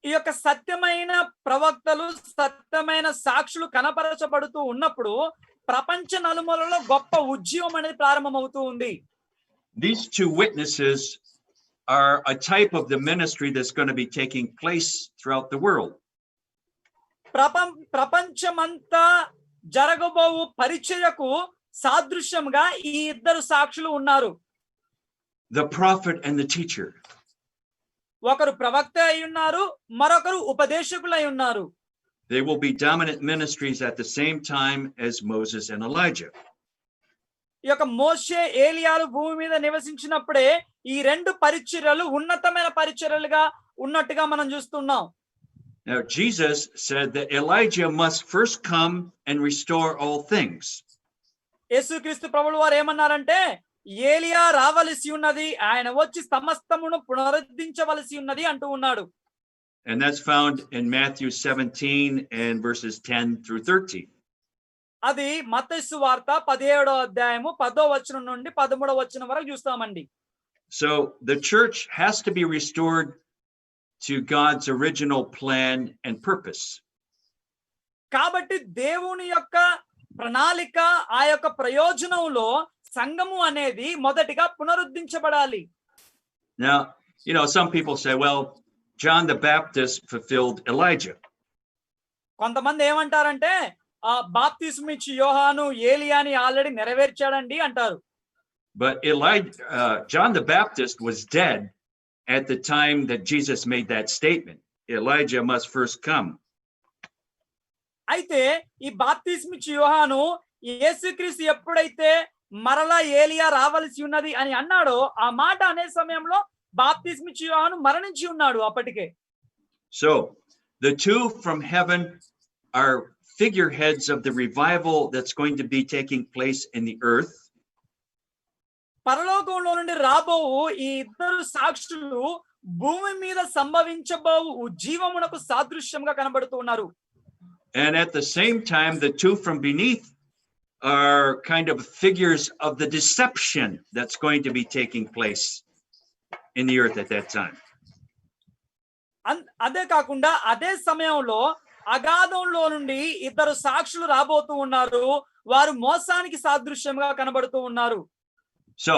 ఈ యొక్క సత్యమైన ప్రవక్తలు సత్యమైన సాక్షులు కనపరచబడుతూ ఉన్నప్పుడు ప్రపంచ నలుమూలలో గొప్ప ఉజ్జీవం అనేది ప్రారంభమవుతూ ఉంది. These two witnesses are a type of the ministry that's going to be taking place throughout the world. ప్రపంచమంతా జరగబోవు పరిచర్యకు సాదృశ్యంగా ఈ ఇద్దరు సాక్షులు ఉన్నారు. The prophet and the teacher. ఒకరు ప్రవక్త అయి ఉన్నారు, మరొకరు ఉపదేశకులు అయి ఉన్నారు. They will be dominant ministries at the same time as Moses and Elijah. ఈ యొక్క మోషే ఏలియాలు భూమి మీద నివసించినప్పుడే ఈ రెండు పరిచర్యలు ఉన్నతమైన పరిచర్యలుగా ఉన్నట్టుగా మనం చూస్తున్నాం. Now Jesus said that Elijah must first come and restore all things. యేసుక్రీస్తు ప్రభువు వారు ఏమన్నారంటే ఏలియా రావలసి ఉన్నది, ఆయన వచ్చి సమస్తమును పునరుద్ధరించవలసి ఉన్నది అంటూ ఉన్నాడు. And that's found in Matthew 17 and verses 10 through 13. అది మత్తయి సువార్త 17వ అధ్యాయము 10వ వచనం నుండి 13వ వచనం వరకు చూస్తామండి. So the church has to be restored to God's original plan and purpose. కాబట్టి దేవుని యొక్క ప్రణాళిక ఆ యొక్క ప్రయోజనంలో సంఘము అనేది మొదటిగా పునరుద్ధరించబడాలి. Now, some people say, well, John the Baptist fulfilled Elijah. కొంతమంది ఏమంటారంటే ఆ బాప్తిస్మం ఇచ్చి యోహాను ఏలియాని ఆల్రెడీ నెరవేర్చాడండి అంటారు. But John the Baptist was dead at the time that Jesus made that statement. Elijah must first come. అయితే ఈ బాప్తిస్మం ఇచ్చి యోహాను యేసుక్రీస్తు ఎప్పుడైతే మరలా ఏలియా రావలసి ఉన్నది అని అన్నాడో ఆ మాట అనే సమయంలో బాప్తిస్మం ఇచ్చి యోహాను మరణించి ఉన్నాడు అప్పటికే. So the two from heaven are figureheads of the revival that's going to be taking place in the earth. పరలోకంలో నుండి రాబోవు ఈ ఇద్దరు సాక్షులు భూమి మీద సంభవించబోవు ఉజ్జీవమునకు సాదృశ్యంగా కనబడుతూ ఉన్నారు. And at the same time, the two from beneath are kind of figures of the deception that's going to be taking place in the earth at that time. అదే కాకుండా అదే సమయంలో అగాధంలో నుండి ఇద్దరు సాక్షులు రాబోతూ ఉన్నారు. వారు మోసానికి సాదృశ్యంగా కనబడుతూ ఉన్నారు. So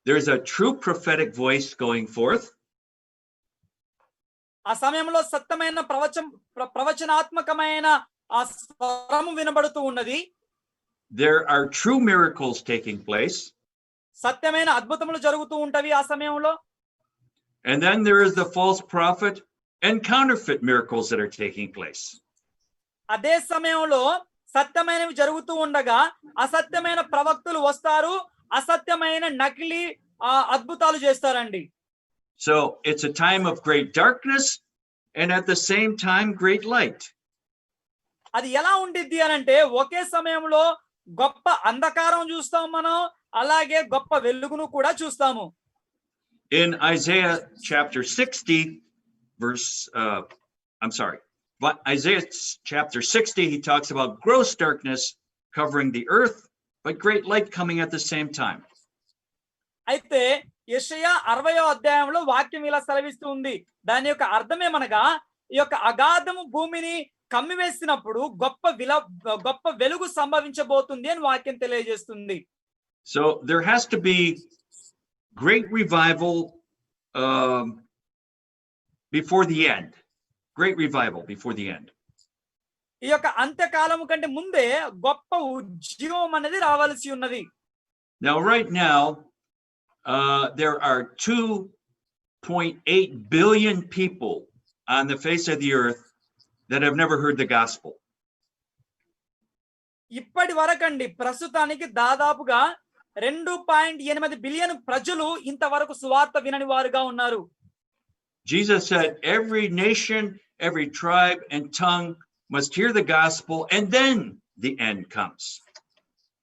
there's a true prophetic voice going forth. ఆ సమయంలో సత్యమైన ప్రవచనాత్మకమైన ఆ స్వరము వినబడుతూ ఉన్నది. There are true miracles taking place. సత్యమైన అద్భుతములు జరుగుతూ ఉంటవి ఆ సమయంలో. And then there is the false prophet and counterfeit miracles that are taking place. అదే సమయంలో సత్యమైనవి జరుగుతూ ఉండగా అసత్యమైన ప్రవక్తలు వస్తారు, అసత్యమైన నకిలీ అద్భుతాలు చేస్తారండి. So it's a time of great darkness and at the same time great light. అది ఎలా ఉండిద్ది అనంటే ఒకే సమయంలో గొప్ప అంధకారం చూస్తాం మనం, అలాగే గొప్ప వెలుగును కూడా చూస్తాము. In Isaiah chapter 60 Isaiah chapter 60, he talks about gross darkness covering the earth, but great light coming at the same time. అయితే యెషయా 60వ అధ్యాయంలో వాక్యం ఇలా సెలవిస్తుంది. దాని యొక్క అర్థమేమనగా ఈ యొక్క అగాధము భూమిని కమ్మివేసినప్పుడు గొప్ప వెలుగు సంభవించబోతుంది అని వాక్యం తెలియజేస్తుంది. So there has to be great revival before the end. Great revival before the end. ఈ యొక్క అంత్యకాలము కంటే ముందే గొప్ప ఉజ్జీవం అనేది రావాల్సి ఉన్నది. Now right now there are 2.8 billion people on the face of the earth that have never heard the gospel. ఇప్పటి వరకండి ప్రస్తుతానికి దాదాపుగా 2.8 బిలియన్ ప్రజలు ఇంతవరకు సువార్త వినని వారుగా ఉన్నారు. Jesus said every nation, every tribe and tongue must hear the gospel and then the end comes.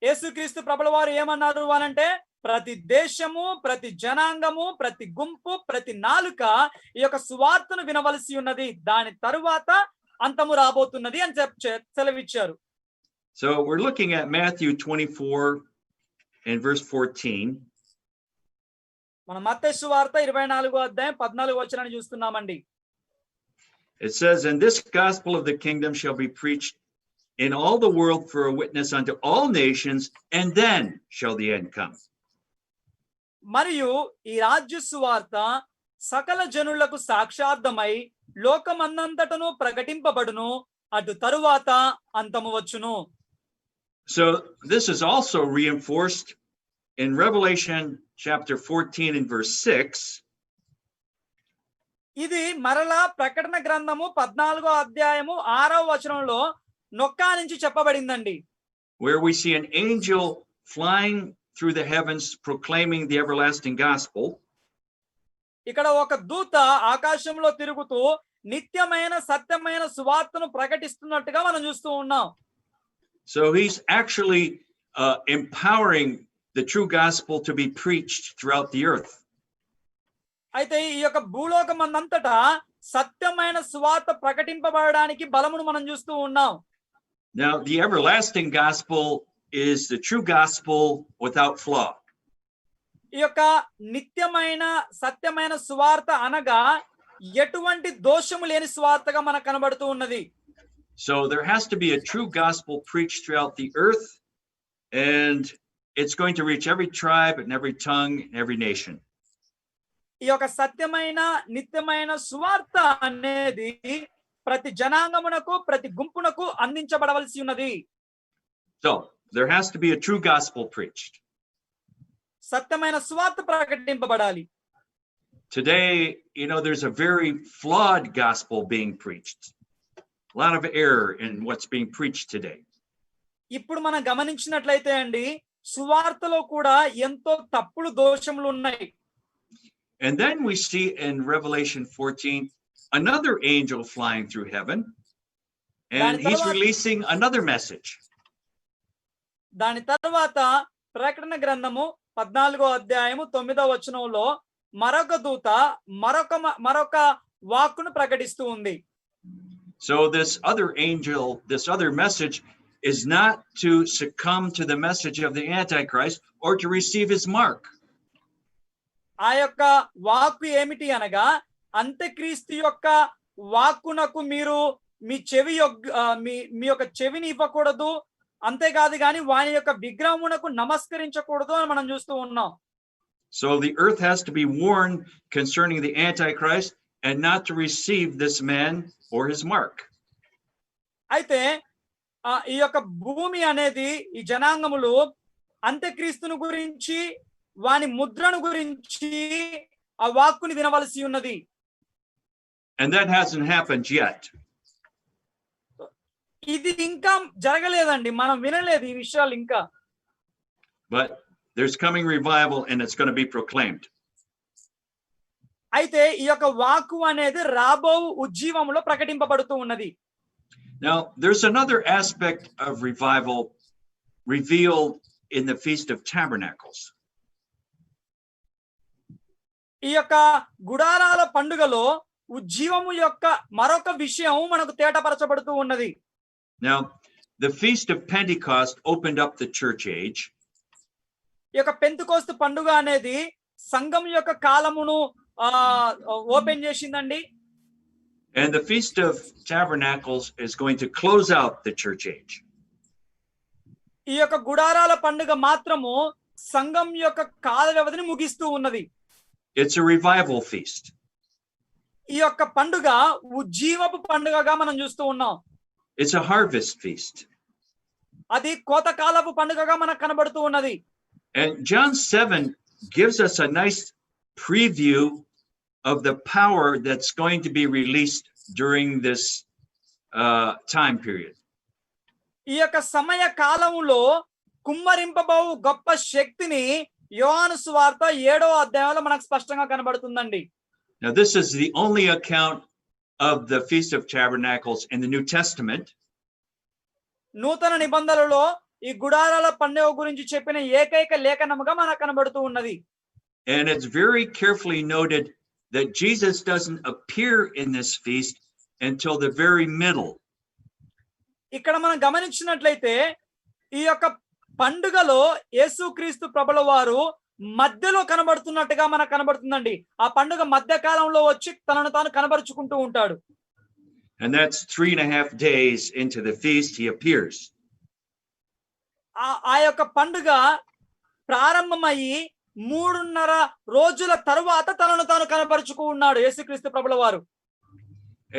యేసుక్రీస్తు ప్రభుల వారు ఏమన్నారు అనంటే ప్రతి దేశము, ప్రతి జనాంగము, ప్రతి గుంపు, ప్రతి నాలుక ఈ యొక్క సువార్తను వినవలసి ఉన్నది, దాని తరువాత అంతము రాబోతున్నది అని సెలవిచ్చారు. So we're looking at Matthew 24 and verse 14. మనం మత్తయి సువార్త 24వ అధ్యాయం 14వ వచనాన్ని చూస్తున్నామండి. It says, "And this gospel of the kingdom shall be preached in all the world for a witness unto all nations, and then shall the end come." మరియు ఈ రాజ్య సువార్త సకల జనులకు సాక్షార్థమై లోకమందంతటను ప్రకటింపబడును, అటు తరువాత అంతము వచ్చును. So this is also reinforced in Revelation chapter 14 and verse 6. ఇది మరలా ప్రకటన గ్రంథము 14వ అధ్యాయము 6వ వచనంలో నొక్కా నుంచి చెప్పబడిందండి. Where we see an angel flying through the heavens proclaiming the everlasting gospel. ఇక్కడ ఒక దూత ఆకాశంలో తిరుగుతూ నిత్యమైన సత్యమైన సువార్తను ప్రకటిస్తున్నట్టుగా మనం చూస్తూ ఉన్నాం. So he's actually empowering the true gospel to be preached throughout the earth. అయితే ఈ యొక్క భూలోకమందంతటా సత్యమైన సువార్త ప్రకటింపబడడానికి బలమును మనం చూస్తూ ఉన్నాం. Now the everlasting gospel is the true gospel without flaw. ఈ యొక్క నిత్యమైన సత్యమైన సువార్త అనగా ఎటువంటి దోషము లేని సువార్తగా మనకు కనబడుతూ ఉన్నది. So there has to be a true gospel preached throughout the earth, and it's going to reach every tribe and every tongue and every nation. ఈ యొక్క సత్యమైన నిత్యమైన సువార్త అనేది ప్రతి జనాంగమునకు, ప్రతి గుంపునకు అందించబడవలసి ఉన్నది. So there has to be a true gospel preached. సత్యమైన సువార్త ప్రకటింపబడాలి. Today, there's a very flawed gospel being preached. A lot of error in what's being preached today. ఇప్పుడు మనం గమనించినట్లయితే అండి సువార్తలో కూడా ఎంతో తప్పుడు దోషములు ఉన్నాయి. And then we see in Revelation 14 another angel flying through heaven, and he's releasing another message. దాని తర్వాత ప్రకటన గ్రంథము 14వ అధ్యాయము 9వ వచనంలో మరొక దూత మరొక వాక్కును ప్రకటిస్తూ ఉంది. So this other angel, this other message is not to succumb to the message of the Antichrist or to receive his mark. ఆ యొక్క వాక్కు ఏమిటి అనగా అంత్యక్రీస్తు యొక్క వాక్కునకు మీరు మీ చెవి మీ యొక్క చెవిని ఇవ్వకూడదు, అంతేకాదు కానీ వాని యొక్క విగ్రహమునకు నమస్కరించకూడదు అని మనం చూస్తూ ఉన్నాం. So the earth has to be warned concerning the Antichrist and not to receive this man or his mark. అయితే ఈ యొక్క భూమి అనేది ఈ జనాంగములు అంత్యక్రీస్తును గురించి వాని ముద్రను గురించి ఆ వాక్కుని వినవలసి ఉన్నది. And that hasn't happened yet. ఇది ఇంకా జరగలేదండి, మనం వినలేదు ఈ విషయాలు ఇంకా. But there's coming revival and it's going to be proclaimed. అయితే ఈ యొక్క వాక్కు అనేది రాబో ఉజ్జీవములో ప్రకటింపబడుతూ ఉన్నది. Now there's another aspect of revival revealed in the Feast of Tabernacles. ఈ యొక్క గుడారాల పండుగలో ఉజ్జీవము యొక్క మరొక విషయం మనకు తేటపరచబడుతూ ఉన్నది. Now the Feast of Pentecost opened up the church age. ఈ యొక్క పెంతెకోస్తు పండుగ అనేది సంఘం యొక్క కాలమును ఓపెన్ చేసిందండి. And the Feast of Tabernacles is going to close out the church age. ఈ యొక్క గుడారాల పండుగ మాత్రము సంఘం యొక్క కాల వ్యవధిని ముగిస్తూ ఉన్నది. It's a revival feast. ఈ యొక్క పండుగ ఉజ్జీవపు పండుగగా మనం చూస్తూ ఉన్నాం. It's a harvest feast. అది కోతకాలపు పండుగగా మనకు కనబడుతూ ఉన్నది. And John 7 gives us a nice preview of the power that's going to be released during this time period. ఈ యొక్క సమయ కాలములో కుమ్మరింపబోవు గొప్ప శక్తిని యోహాను సువార్త 7వ అధ్యాయంలో మనకు స్పష్టంగా కనబడుతుందండి. Now this is the only account of the Feast of Tabernacles in the New Testament. నూతన నిబంధనలలో ఈ గుడారాల పండుగ గురించి చెప్పిన ఏకైక లేఖనముగా మనకు కనబడుతూ ఉన్నది. And it's very carefully noted that Jesus doesn't appear in this feast until the very middle. ఇక్కడ మనం గమనించినట్లయితే ఈ యొక్క పండుగలో యేసుక్రీస్తు ప్రభుల వారు మధ్యలో కనబడుతున్నట్టుగా మనకు కనబడుతుందండి. ఆ పండుగ మధ్య కాలంలో వచ్చి తనను తాను కనబరుచుకుంటూ ఉంటాడు. And that's 3.5 days into the feast he appears. ఆ యొక్క పండుగ ప్రారంభమయ్యి 3.5 రోజుల తరువాత తనను తాను కనబరుచుకు ఉన్నాడు యేసుక్రీస్తు ప్రభుల వారు.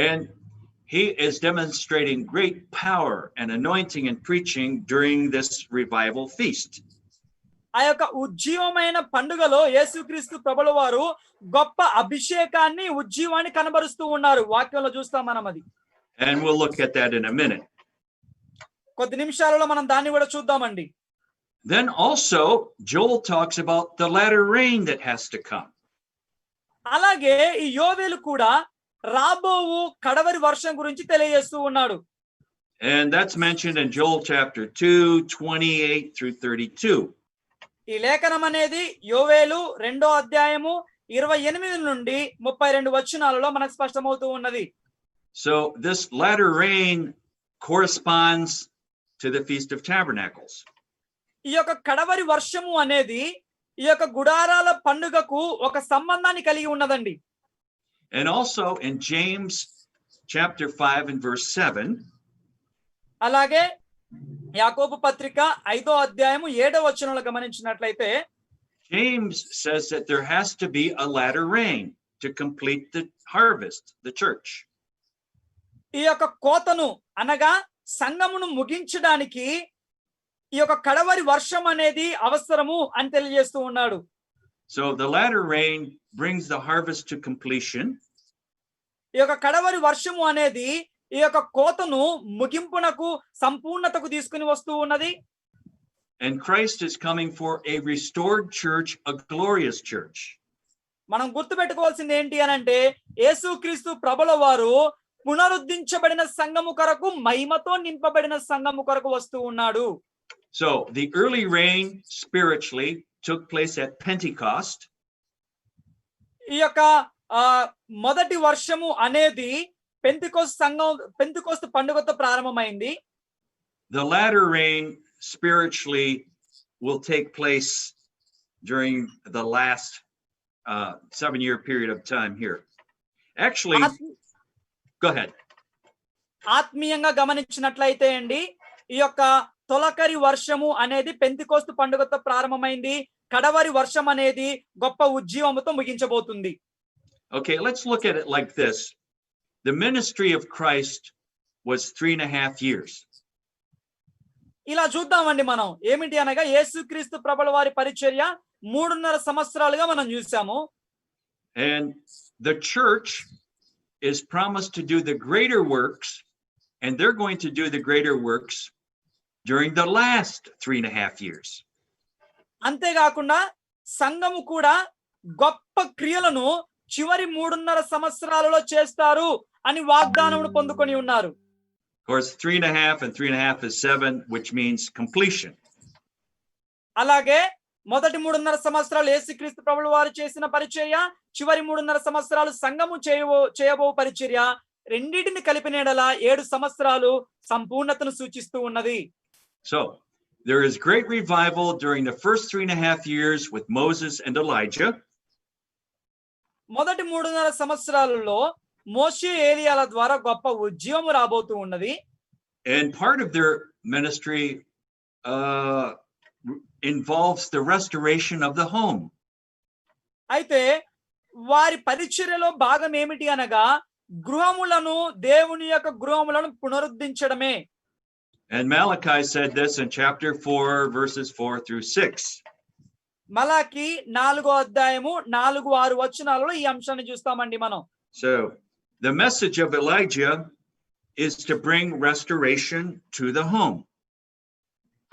And he is demonstrating great power and anointing and preaching during this revival feast. ఆ యొక్క ఉజ్జీవమైన పండుగలో యేసుక్రీస్తు ప్రభుల వారు గొప్ప అభిషేకాన్ని ఉజ్జీవాన్ని కనబరుస్తూ ఉన్నారు. వాక్యంలో చూస్తాం మనం అది. And we'll look at that in a minute. కొద్ది నిమిషాలలో మనం దాన్ని కూడా చూద్దామండి. Then also Joel talks about the latter rain that has to come. అలాగే ఈ యోవేలు కూడా రాబోవు కడవరి వర్షం గురించి తెలియజేస్తూ ఉన్నాడు. And that's mentioned in Joel chapter 2:28 through 32. ఈ లేఖనం అనేది యోవేలు 2వ అధ్యాయము 28 నుండి 32 వచనాలలో మనకు స్పష్టమవుతూ ఉన్నది. So this latter rain corresponds to the Feast of Tabernacles. ఈ యొక్క కడవరి వర్షము అనేది ఈ యొక్క గుడారాల పండుగకు ఒక సంబంధాన్ని కలిగి ఉన్నదండి. And also in James chapter 5 and verse 7. అలాగే యాకోబు పత్రిక 5వ అధ్యాయము 7వ వచనంలో గమనించినట్లయితే James says that there has to be a latter rain to complete the harvest, the church. ఈ యొక్క కోతను అనగా సంఘమును ముగించడానికి ఈ యొక్క కడవరి వర్షం అనేది అవసరము అని తెలియజేస్తూ ఉన్నాడు. So the latter rain brings the harvest to completion. ఈ యొక్క కడవరి వర్షము అనేది ఈ యొక్క కోతను ముగింపునకు సంపూర్ణతకు తీసుకుని వస్తూ ఉన్నది. And Christ is coming for a restored church, a glorious church. మనం గుర్తుపెట్టుకోవాల్సింది ఏంటి అనంటే యేసుక్రీస్తు ప్రభుల వారు పునరుద్ధరించబడిన సంఘము కొరకు మహిమతో నింపబడిన సంఘము కొరకు వస్తూ ఉన్నాడు. So the early rain spiritually took place at Pentecost. ఈ యొక్క మొదటి వర్షము అనేది పెంతెకోస్తు పండుగతో ప్రారంభమైంది. The latter rain spiritually will take place during the last 7-year period of time here. Actually, go ahead. ఆత్మీయంగా గమనించినట్లయితే అండి, ఈ యొక్క తొలకరి వర్షము అనేది పెంతెకోస్తు పండుగతో ప్రారంభమైంది. కడవరి వర్షం అనేది గొప్ప ఉజ్జీవముతో ముగించబోతుంది. Okay, let's look at it like this. The ministry of Christ was 3.5 years. ఇలా చూద్దామండి మనం. ఏమిటి అనగా యేసుక్రీస్తు ప్రభుల వారి పరిచర్య 3.5 సంవత్సరాలుగా మనం చూసాము. And the church is promised to do the greater works, and they're going to do the greater works during the last 3.5 years. అంతేకాకుండా సంఘము కూడా గొప్ప క్రియలను చివరి 3.5 సంవత్సరాలలో చేస్తారు అని వాగ్దానమును పొందుకొని ఉన్నారు. Of course, 3.5 and 3.5 is 7, which means completion. అలాగే మొదటి 3.5 సంవత్సరాలు యేసుక్రీస్తు ప్రభుల వారు చేసిన పరిచర్య, చివరి 3.5 సంవత్సరాలు సంఘము చేయబో పరిచర్య, రెండింటిని కలిపిన యెడల 7 సంవత్సరాలు సంపూర్ణతను సూచిస్తూ ఉన్నది. So there is great revival during the first 3.5 years with Moses and Elijah. మొదటి 3.5 సంవత్సరాలలో మోషే ఏలియాల ద్వారా గొప్ప ఉజ్జీవము రాబోతూ ఉన్నది. And part of their ministry involves the restoration of the home. అయితే వారి పరిచర్యలో భాగం ఏమిటి అనగా గృహములను, దేవుని యొక్క గృహములను పునరుద్ధరించడమే. And Malachi said this in chapter 4, verses 4 through 6. మలాకి 4వ అధ్యాయము 4-6 వచనాలలో ఈ అంశాన్ని చూస్తామండి మనం. So the message of Elijah is to bring restoration to the home.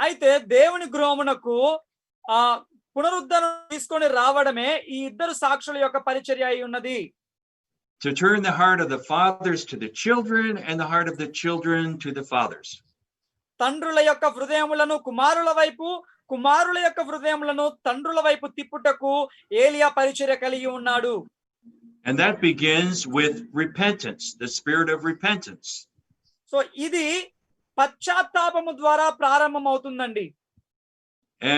అయితే దేవుని గృహమునకు పునరుద్ధరణ తీసుకొని రావడమే ఈ ఇద్దరు సాక్షుల యొక్క పరిచర్య అయి ఉన్నది. To turn the heart of the fathers to the children and the heart of the children to the fathers. తండ్రుల యొక్క హృదయములను కుమారుల వైపు, కుమారుల యొక్క హృదయములను తండ్రుల వైపు తిప్పుటకు ఏలియా పరిచర్య కలిగి ఉన్నాడు. And that begins with repentance, the spirit of repentance. So ఇది పశ్చాత్తాపము ద్వారా ప్రారంభమవుతుందండి.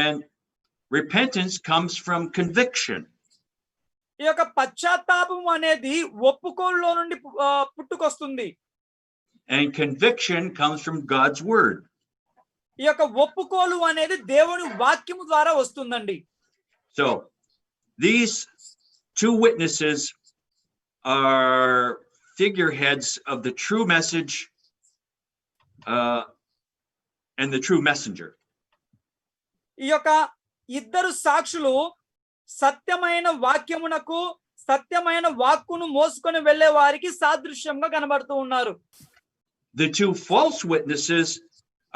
And repentance comes from conviction. ఈ యొక్క పశ్చాత్తాపం అనేది ఒప్పుకోలులో నుండి పుట్టుకొస్తుంది. And conviction comes from God's word. ఈ యొక్క ఒప్పుకోలు అనేది దేవుని వాక్యము ద్వారా వస్తుందండి. So these two witnesses are figureheads of the true message and the true messenger. ఈ యొక్క ఇద్దరు సాక్షులు సత్యమైన వాక్యమునకు, సత్యమైన వాక్కును మోసుకొని వెళ్ళే వారికి సాదృశ్యంగా కనబడుతూ ఉన్నారు. The two false witnesses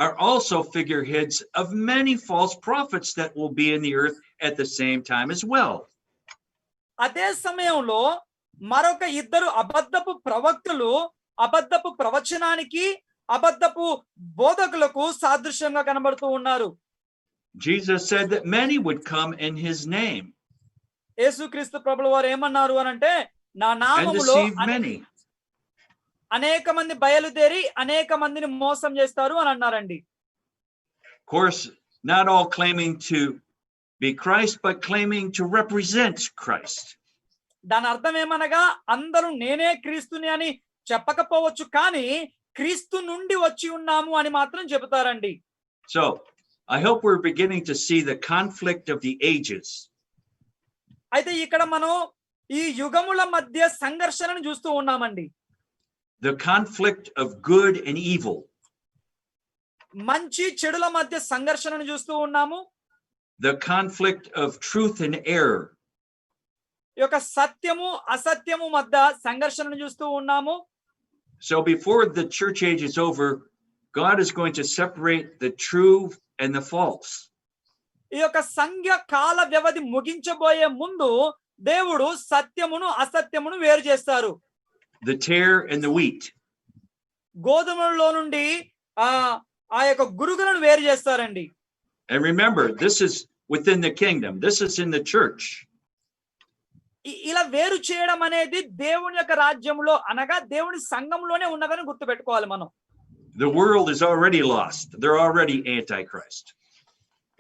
are also figureheads of many false prophets that will be in the earth at the same time as well. అదే సమయంలో మరొక ఇద్దరు అబద్ధపు ప్రవక్తలు అబద్ధపు ప్రవచనానికి, అబద్ధపు బోధకులకు సాదృశ్యంగా కనబడుతూ ఉన్నారు. Jesus said that many would come in his name యేసుక్రీస్తు ప్రభుల వారు ఏమన్నారు అనంటే, నా and నామములో deceive many. అనేక మంది బయలుదేరి అనేక మందిని మోసం చేస్తారు అని అన్నారండి. Of course, not all claiming to be Christ, but claiming to represent Christ. దాని అర్థం ఏమనగా అందరూ నేనే క్రీస్తుని అని చెప్పకపోవచ్చు, కానీ క్రీస్తు నుండి వచ్చి ఉన్నాము అని మాత్రం చెబుతారండి. So I hope we're beginning to see the conflict of the ages. అయితే ఇక్కడ మనం ఈ యుగముల మధ్య సంఘర్షణను చూస్తూ ఉన్నామండి. The conflict of good and evil. మంచి చెడుల మధ్య సంఘర్షణను చూస్తూ ఉన్నాము. The conflict of truth and error. ఈ యొక్క సత్యము అసత్యము మధ్య సంఘర్షణను చూస్తూ ఉన్నాము. So before the church age is over, God is going to separate the true and the false. ఈ యొక్క సంఘ కాల వ్యవధి ముగించబోయే ముందు దేవుడు సత్యమును అసత్యమును వేరు చేస్తారు. The tare and the wheat. గోధుమలలో నుండి ఆ యొక్క గురుగులను వేరు చేస్తారండి. And remember, this is within the kingdom. This is in the church. ఇలా వేరు చేయడం అనేది దేవుని యొక్క రాజ్యంలో అనగా దేవుని సంఘంలోనే ఉన్నదని గుర్తుపెట్టుకోవాలి మనం. The world is already lost. They're already antichrist.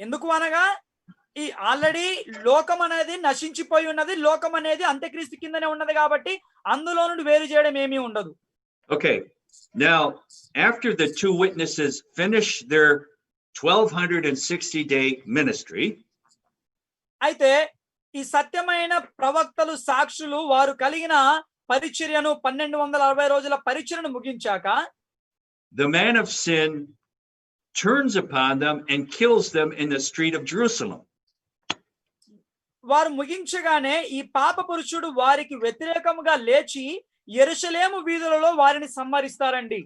ఎందుకు అనగా ఈ ఆల్రెడీ లోకం అనేది నశించిపోయి ఉన్నది. లోకం అనేది అంత్యక్రీస్తు కిందనే ఉన్నది కాబట్టి అందులో నుండి వేరు చేయడం ఏమీ ఉండదు. Okay. Now, after the two witnesses finish their 1260-day ministry, అయితే ఈ సత్యమైన ప్రవక్తలు సాక్షులు వారు కలిగిన పరిచర్యను 1260 రోజుల పరిచర్యను ముగించాక the man of sin turns upon them and kills them in the street of Jerusalem. వారు ముగించగానే ఈ పాప పురుషుడు వారికి వ్యతిరేకముగా లేచి యెరూషలేము వీధులలో వారిని సంహరిస్తారండి.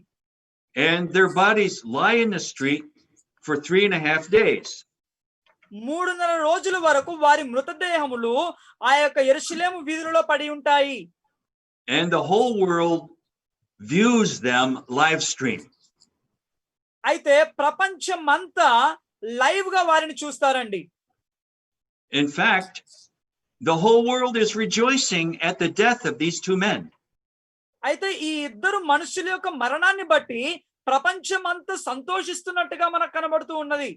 And their bodies lie in the street for 3.5 days. 3.5 రోజుల వరకు వారి మృతదేహములు ఆ యొక్క యెరూషలేము వీధులలో పడి ఉంటాయి. And the whole world views them live stream. అయితే ప్రపంచమంతా లైవ్ గా వారిని చూస్తారండి. In fact, the whole world is rejoicing at the death of these two men. అయితే ఈ ఇద్దరు మనుషుల యొక్క మరణాన్ని బట్టి ప్రపంచమంతా సంతోషిస్తున్నట్టుగా మనకు కనబడుతూ ఉన్నది.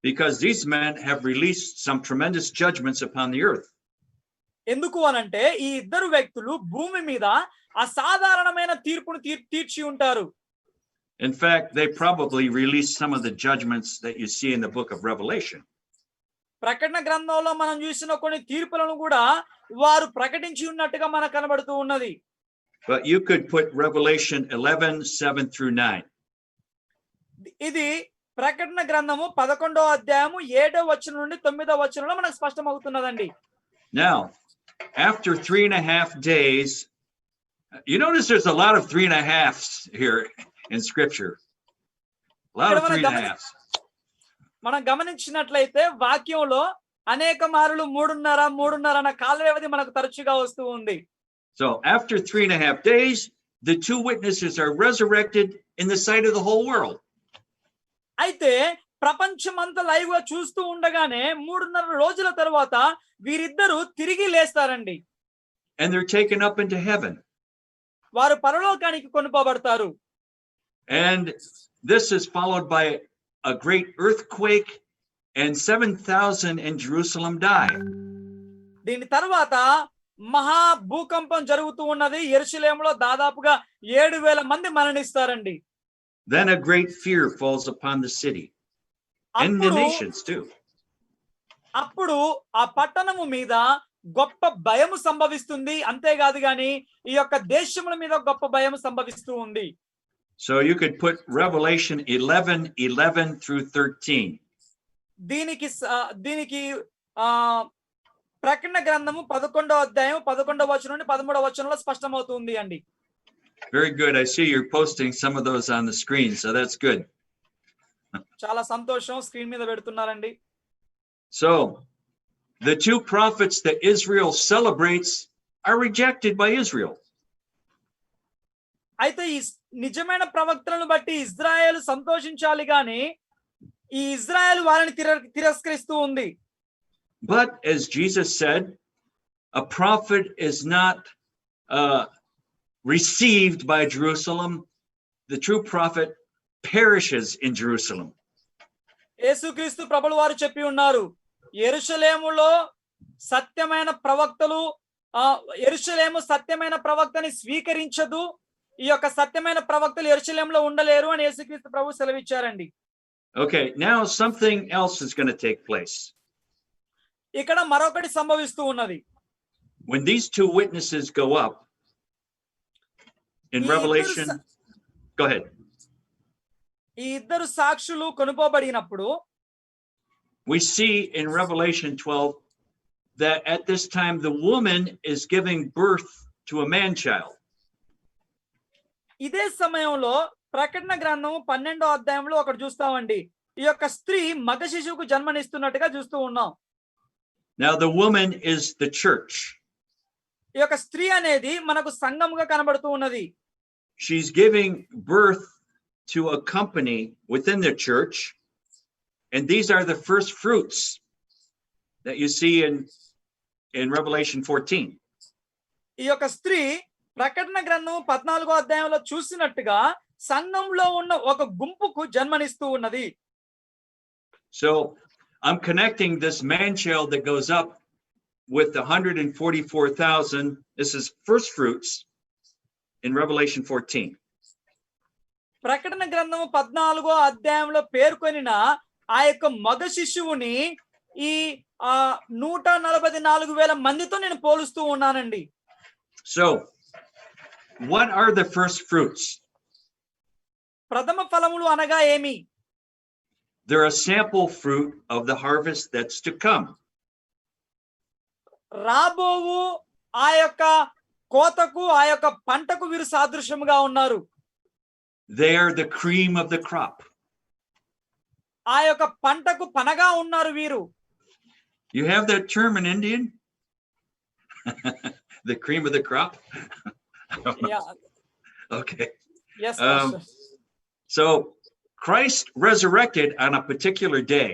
Because these men have released some tremendous judgments upon the earth. ఎందుకు అనంటే ఈ ఇద్దరు వ్యక్తులు భూమి మీద అసాధారణమైన తీర్పును తీర్చి ఉంటారు. In fact, they probably released some of the judgments that you see in the book of Revelation. ప్రకటన గ్రంథంలో మనం చూసిన కొన్ని తీర్పులను కూడా వారు ప్రకటించి ఉన్నట్టుగా మనకు కనబడుతూ ఉన్నది. But you could put Revelation 11:7-9. ఇది ప్రకటన గ్రంథము 11వ అధ్యాయము 7వ వచనం నుండి 9వ వచనంలో మనకు స్పష్టమవుతున్నదండి. Now, after 3.5 days, you notice there's a lot of 3.5s here in scripture. A lot of 3.5s. మనం గమనించినట్లయితే వాక్యంలో అనేక మారులు 3.5 అన్న కాల వ్యవధి మనకు తరచుగా వస్తూ ఉంది. So after 3.5 days, the two witnesses are resurrected in the sight of the whole world. అయితే ప్రపంచమంతా లైవ్ గా చూస్తూ ఉండగానే 3.5 రోజుల తర్వాత వీరిద్దరూ తిరిగి లేస్తారండి. And they're taken up into heaven. వారు పరలోకానికి కొనుపోబడతారు. And this is followed by a great earthquake, and 7,000 in Jerusalem die. దీని తర్వాత మహా భూకంపం జరుగుతూ ఉన్నది. యెరూషలేములో దాదాపుగా 7,000 మంది మరణిస్తారండి. Then a great fear falls upon the city and the nations too. అప్పుడు ఆ పట్టణము మీద గొప్ప భయము సంభవిస్తుంది. అంతేకాదు గాని ఈ యొక్క దేశముల మీద గొప్ప భయము సంభవిస్తూ ఉంది. So you could put Revelation 11:11-13. దీనికి ప్రకటన గ్రంథము 11వ అధ్యాయం 11వ వచనం నుండి 13వ వచనంలో స్పష్టమవుతుంది అండి. Very good. I see you're posting some of those on the screen, so that's good. చాలా సంతోషం, స్క్రీన్ మీద పెడుతున్నారండి. So the two prophets that Israel celebrates are rejected by Israel. అయితే ఈ నిజమైన ప్రవక్తలను బట్టి ఇజ్రాయెల్ సంతోషించాలి గాని ఈ ఇజ్రాయెల్ వారిని తిరస్కరిస్తూ ఉంది. But as Jesus said, a prophet is not received by Jerusalem. The true prophet perishes in Jerusalem. యేసుక్రీస్తు ప్రభులు వారు చెప్పి ఉన్నారు, యెరూషలేములో సత్యమైన ప్రవక్తలు యెరూషలేము సత్యమైన ప్రవక్తని స్వీకరించదు. ఈ యొక్క సత్యమైన ప్రవక్తలు యెరూషలేములో ఉండలేరు అని యేసుక్రీస్తు ప్రభు సెలవిచ్చారండి. Okay, now something else is going to take place. ఇక్కడ మరొకటి సంభవిస్తూ ఉన్నది. When these two witnesses go up in Revelation, go ahead. ఈ ఇద్దరు సాక్షులు కొనుపోబడినప్పుడు we see in Revelation 12 that at this time the woman is giving birth to a man child. ఇదే సమయంలో ప్రకటన గ్రంథం 12వ అధ్యాయంలో ఒకటి చూస్తామండి. ఈ యొక్క స్త్రీ మగ శిశువుకు జన్మనిస్తున్నట్టుగా చూస్తూ ఉన్నాం. Now the woman is the church. ఈ యొక్క స్త్రీ అనేది మనకు సంఘముగా కనబడుతూ ఉన్నది. She's giving birth to a company within the church, and these are the first fruits that you see in Revelation 14. ఈ యొక్క స్త్రీ ప్రకటన గ్రంథం 14వ అధ్యాయంలో చూసినట్టుగా సంఘంలో ఉన్న ఒక గుంపుకు జన్మనిస్తూ ఉన్నది. So I'm connecting this man child that goes up with the 144,000. This is first fruits in Revelation 14. ప్రకటన గ్రంథం 14వ అధ్యాయంలో పేర్కొనిన ఆ యొక్క మగ శిశువుని ఈ 144,000 మందితో నేను పోలుస్తూ ఉన్నానండి. So what are the first fruits? ప్రథమ ఫలములు అనగా ఏమి? They're a sample fruit of the harvest that's to come. రాబోవు ఆ యొక్క కోతకు ఆ యొక్క పంటకు వీరు సాదృశ్యముగా ఉన్నారు. They are the cream of the crop. ఆ యొక్క పంటకు పనగా ఉన్నారు వీరు. You have that term in Indian? The cream of the crop? Okay. Yes, so Christ resurrected on a particular day.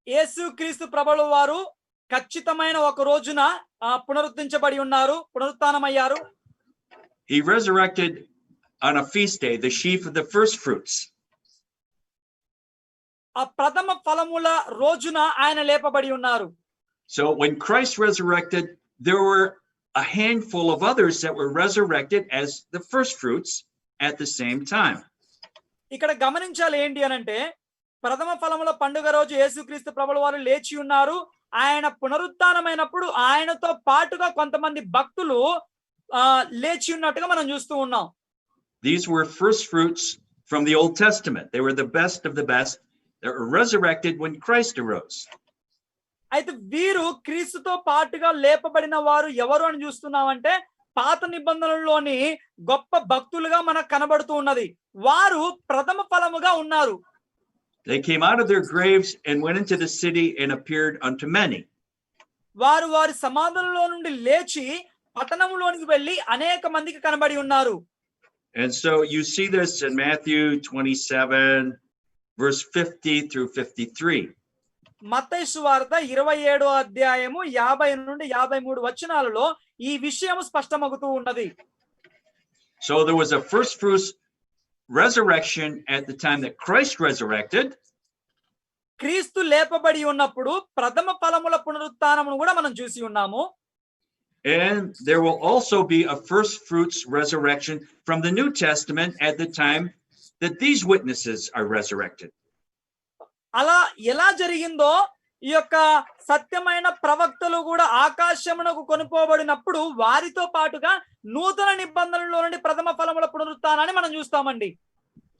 యేసుక్రీస్తు ప్రభువు వారు ఖచ్చితమైన ఒక రోజున పునరుద్ధరించబడి ఉన్నారు, పునరుత్థానమయ్యారు. He resurrected on a feast day, the sheaf of the first fruits. ఆ ప్రథమ ఫలముల రోజున ఆయన లేపబడి ఉన్నారు. So when Christ resurrected, there were a handful of others that were resurrected as the first fruits at the same time. ఇక్కడ గమనించాలి ఏంటి అనంటే ప్రథమ ఫలముల పండుగ రోజు యేసుక్రీస్తు ప్రభువు వారు లేచి ఉన్నారు. ఆయన పునరుత్థానమైనప్పుడు ఆయనతో పాటుగా కొంతమంది భక్తులు లేచి ఉన్నట్టుగా మనం చూస్తూ ఉన్నాం. These were first fruits from the Old Testament. They were the best of the best that were resurrected when Christ arose. అయితే వీరు క్రీస్తుతో పాటుగా లేపబడిన వారు ఎవరు అని చూస్తున్నామంటే పాత నిబంధనలోని గొప్ప భక్తులుగా మనకు కనబడుతూ ఉన్నది. వారు ప్రథమ ఫలముగా ఉన్నారు. They came out of their graves and went into the city and appeared unto many. వారు వారి సమాధులలో నుండి లేచి పట్టణంలోనికి వెళ్ళి అనేక మందికి కనబడి ఉన్నారు. And so you see this in Matthew 27 verse 50 through 53. మత్తయి సువార్త 27వ అధ్యాయము 50 నుండి 53 వచనాలలో ఈ విషయం స్పష్టమవుతూ ఉన్నది. So there was a first fruits resurrection at the time that Christ resurrected. క్రీస్తు లేపబడి ఉన్నప్పుడు ప్రథమ ఫలముల పునరుత్థానమును కూడా మనం చూసి ఉన్నాము. And there will also be a first fruits resurrection from the New Testament at the time that these witnesses are resurrected. అలా ఎలా జరిగిందో ఈ యొక్క సత్యమైన ప్రవక్తలు కూడా ఆకాశమునకు కొనుపోబడినప్పుడు వారితో పాటుగా నూతన నిబంధనలో నుండి ప్రథమ ఫలముల పునరుత్థానాన్ని మనం చూస్తామండి.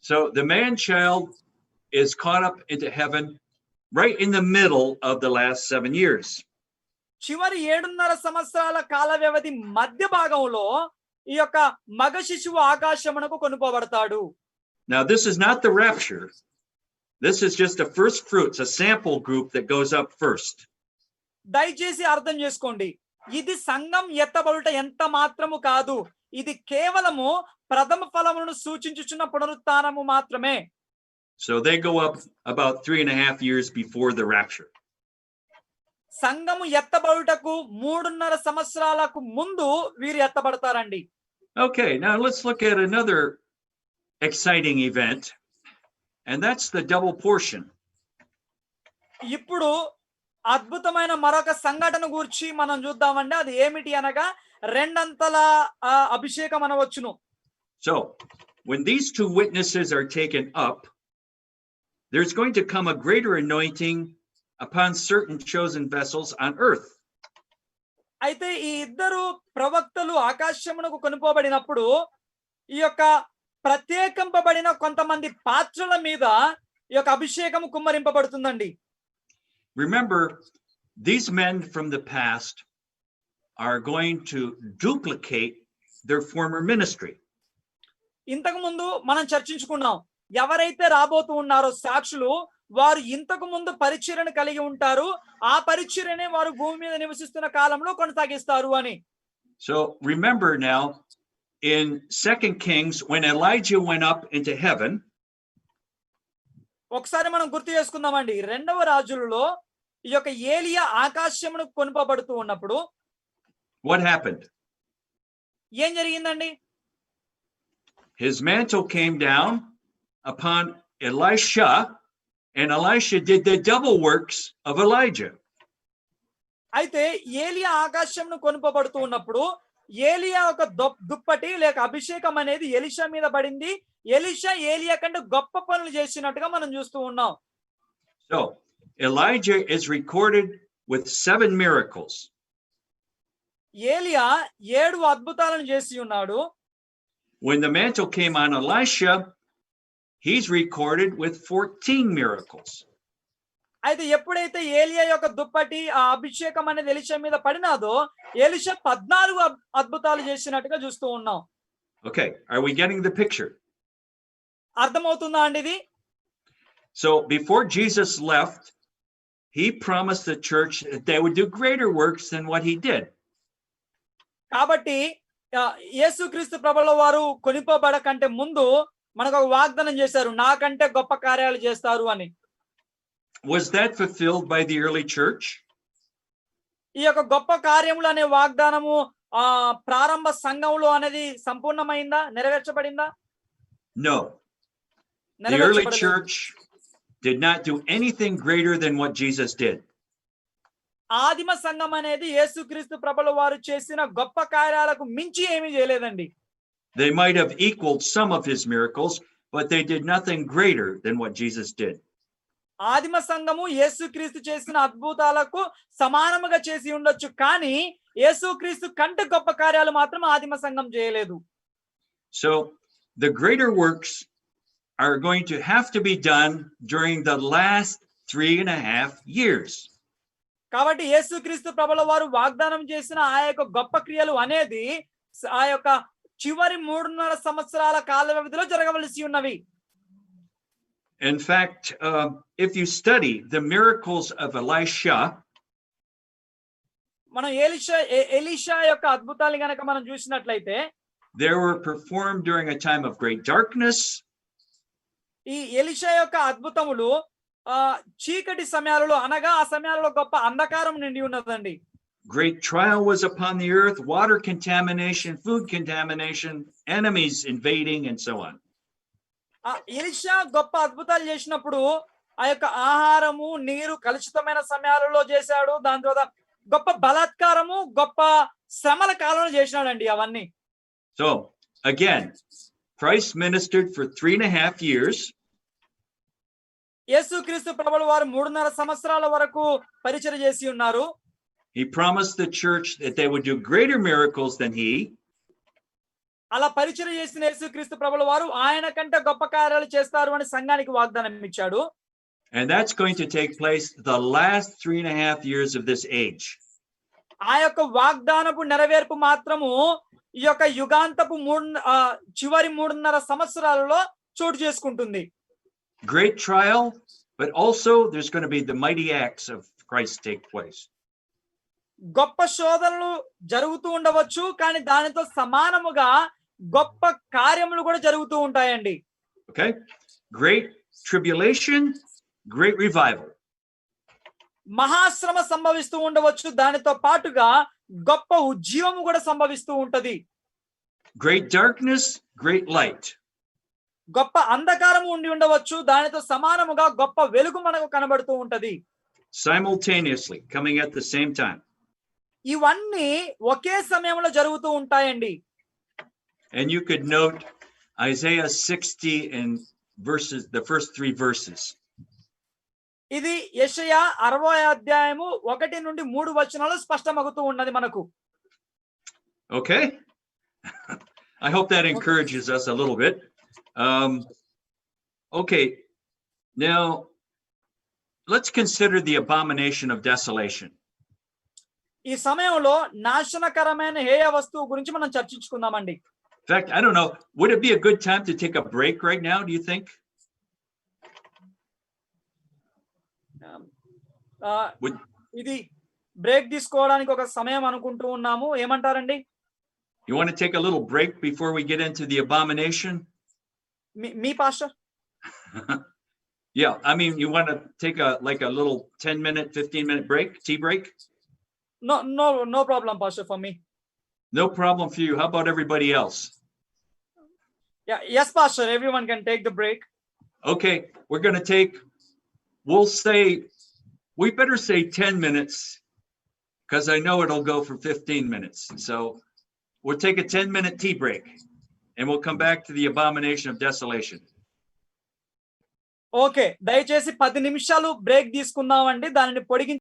So the man child is caught up into heaven right in the middle of the last 7 years. చివరి 7.5 సంవత్సరాల కాల వ్యవధి మధ్య భాగంలో ఈ యొక్క మగ శిశువు ఆకాశమునకు కొనుపోబడతాడు. Now this is not the rapture. This is just a first fruits, a sample group that goes up first. దయచేసి అర్థం చేసుకోండి, ఇది సంఘం ఎత్తబడుట ఎంత మాత్రము కాదు, ఇది కేవలము ప్రథమ ఫలములను సూచించుచున్న పునరుత్థానము మాత్రమే. So they go up about 3.5 years before the rapture. సంఘము ఎత్తబడుటకు 3.5 సంవత్సరాలకు ముందు వీరు ఎత్తబడతారండి. Okay, now let's look at another exciting event, and that's the double portion. ఇప్పుడు అద్భుతమైన మరొక సంఘటన గురించి మనం చూద్దామండి. అది ఏమిటి అనగా రెండంతల అభిషేకం అనవచ్చును. So when these two witnesses are taken up, there's going to come a greater anointing upon certain chosen vessels on earth. అయితే ఈ ఇద్దరు ప్రవక్తలు ఆకాశమునకు కొనుపోబడినప్పుడు ఈ యొక్క ప్రత్యేకింపబడిన కొంతమంది పాత్రల మీద ఈ యొక్క అభిషేకం కుమ్మరింపబడుతుందండి. Remember, these men from the past are going to duplicate their former ministry. ఇంతకు ముందు మనం చర్చించుకున్నాం, ఎవరైతే రాబోతూ ఉన్నారో సాక్షులు వారు ఇంతకు ముందు పరిచర్యను కలిగి ఉంటారు, ఆ పరిచర్యనే వారు భూమి మీద నివసిస్తున్న కాలంలో కొనసాగిస్తారు అని. So remember now, in 2 Kings, when Elijah went up into heaven, ఒకసారి మనం గుర్తు చేసుకుందామండి, 2వ రాజులలో ఈ యొక్క ఏలియా ఆకాశమునకు కొనుపబడుతూ ఉన్నప్పుడు, what happened? ఏం జరిగిందండి? His mantle came down upon Elisha, and Elisha did the double works of Elijah. అయితే ఏలియా ఆకాశంను కొనుపబడుతూ ఉన్నప్పుడు ఏలియా ఒక దుప్పటి లేక అభిషేకం అనేది ఎలీషా మీద పడింది. ఎలీషా ఏలియా కంటే గొప్ప పనులు చేసినట్టుగా మనం చూస్తూ ఉన్నాం. So Elijah is recorded with 7 miracles. ఏలియా 7 అద్భుతాలను చేసి ఉన్నాడు. When the mantle came on Elisha, he's recorded with 14 miracles. అయితే ఎప్పుడైతే ఏలియా యొక్క దుప్పటి ఆ అభిషేకం అనేది ఎలీషా మీద పడినాదో ఎలీషా 14 అద్భుతాలు చేసినట్టుగా చూస్తూ ఉన్నాం. Okay, are we getting the picture? అర్థమవుతుందా అండి ఇది? So before Jesus left, he promised the church that they would do greater works than what he did. కాబట్టి యేసుక్రీస్తు ప్రభువుల వారు కొనిపోబడకంటే ముందు మనకు ఒక వాగ్దానం చేశారు, నాకంటే గొప్ప కార్యాలు చేస్తారు అని. Was that fulfilled by the early church? ఈ యొక్క గొప్ప కార్యములు అనే వాగ్దానము ప్రారంభ సంఘంలో అనేది సంపూర్ణమైందా, నెరవేర్చబడిందా? No. The early church did not do anything greater than what Jesus did. ఆదిమ సంఘం అనేది యేసుక్రీస్తు ప్రభువుల వారు చేసిన గొప్ప కార్యాలకు మించి ఏమీ చేయలేదండి. They might have equaled some of his miracles, but they did nothing greater than what Jesus did. ఆదిమ సంఘము యేసుక్రీస్తు చేసిన అద్భుతాలకు సమానముగా చేసి ఉండొచ్చు, కానీ యేసుక్రీస్తు కంటే గొప్ప కార్యాలు మాత్రం ఆదిమ సంఘం చేయలేదు. So the greater works are going to have to be done during the last 3.5 years. కాబట్టి యేసుక్రీస్తు ప్రభువుల వారు వాగ్దానం చేసిన ఆ యొక్క గొప్ప క్రియలు అనేది ఆ యొక్క చివరి 3.5 సంవత్సరాల కాల వ్యవధిలో జరగవలసి ఉన్నవి. In fact, if you study the miracles of Elisha, మనం ఎలీషా యొక్క అద్భుతాలు గనక మనం చూసినట్లయితే, they were performed during a time of great darkness. ఈ ఎలీషా యొక్క అద్భుతములు చీకటి సమయాలలో అనగా ఆ సమయాలలో గొప్ప అంధకారం నిండి ఉన్నదండి. Great trial was upon the earth, water contamination, food contamination, enemies invading, and so on. Elisha గొప్ప అద్భుతాలు చేసినప్పుడు ఆ యొక్క ఆహారము నీరు కలుషితమైన సమయాలలో చేశాడు. దాని తర్వాత గొప్ప బలాత్కారము గొప్ప శ్రమల కాలంలో చేసినాడండి అవన్నీ. So again, Christ ministered for 3.5 years. యేసుక్రీస్తు ప్రభువుల వారు 3.5 సంవత్సరాల వరకు పరిచర్య చేసి ఉన్నారు. He promised the church that they would do greater miracles than he. అలా పరిచర్య చేసిన యేసుక్రీస్తు ప్రభువుల వారు ఆయన కంటే గొప్ప కార్యాలు చేస్తారు అని సంఘానికి వాగ్దానం ఇచ్చాడు. And that's going to take place the last 3.5 years of this age. ఆ యొక్క వాగ్దానపు నెరవేర్పు మాత్రము ఈ యొక్క యుగాంతపు చివరి 3.5 సంవత్సరాలలో చోటు చేసుకుంటుంది. Great trial, but also there's going to be the mighty acts of Christ take place. గొప్ప శోధనలు జరుగుతూ ఉండవచ్చు, కానీ దానితో సమానముగా గొప్ప కార్యములు కూడా జరుగుతూ ఉంటాయండి. Okay? Great tribulation, great revival. మహాశ్రమ సంభవిస్తూ ఉండవచ్చు, దానితో పాటుగా గొప్ప ఉజ్జీవము కూడా సంభవిస్తూ ఉంటది. Great darkness, great light. గొప్ప అంధకారము ఉండి ఉండవచ్చు, దానితో సమానముగా గొప్ప వెలుగు మనకు కనబడుతూ ఉంటది. Simultaneously, coming at the same time. ఇవన్నీ ఒకే సమయంలో జరుగుతూ ఉంటాయండి. And you could note Isaiah 60 and verses, the first 3 verses. ఇది యెషయా 60వ అధ్యాయము 1 నుండి 3 వచనాలు స్పష్టమవుతూ ఉన్నది మనకు. Okay? I hope that encourages us a little bit. Okay, now let's consider the abomination of desolation. ఈ సమయంలో నాశనకరమైన హేయ వస్తువు గురించి మనం చర్చించుకుందామండి. In fact, I don't know, would it be a good time to take a break right now, do you think? ఇది break తీసుకోవడానికి ఒక సమయం అనుకుంటూ ఉన్నాము, ఏమంటారండి? You want to take a little break before we get into the abomination? Me, Pastor? Yeah, I mean, you want to take a little 10-minute, 15-minute break, tea break? No problem, Pastor, for me. No problem for you. How about everybody else? Yeah, yes, Pastor. Everyone can take the break. Okay, we're going to take, we better say 10 minutes because I know it'll go for 15 minutes. So we'll take a 10-minute tea break and we'll come back to the abomination of desolation. Okay, దయచేసి 10 నిమిషాలు break తీసుకుందామండి. దానిని పొడిగించి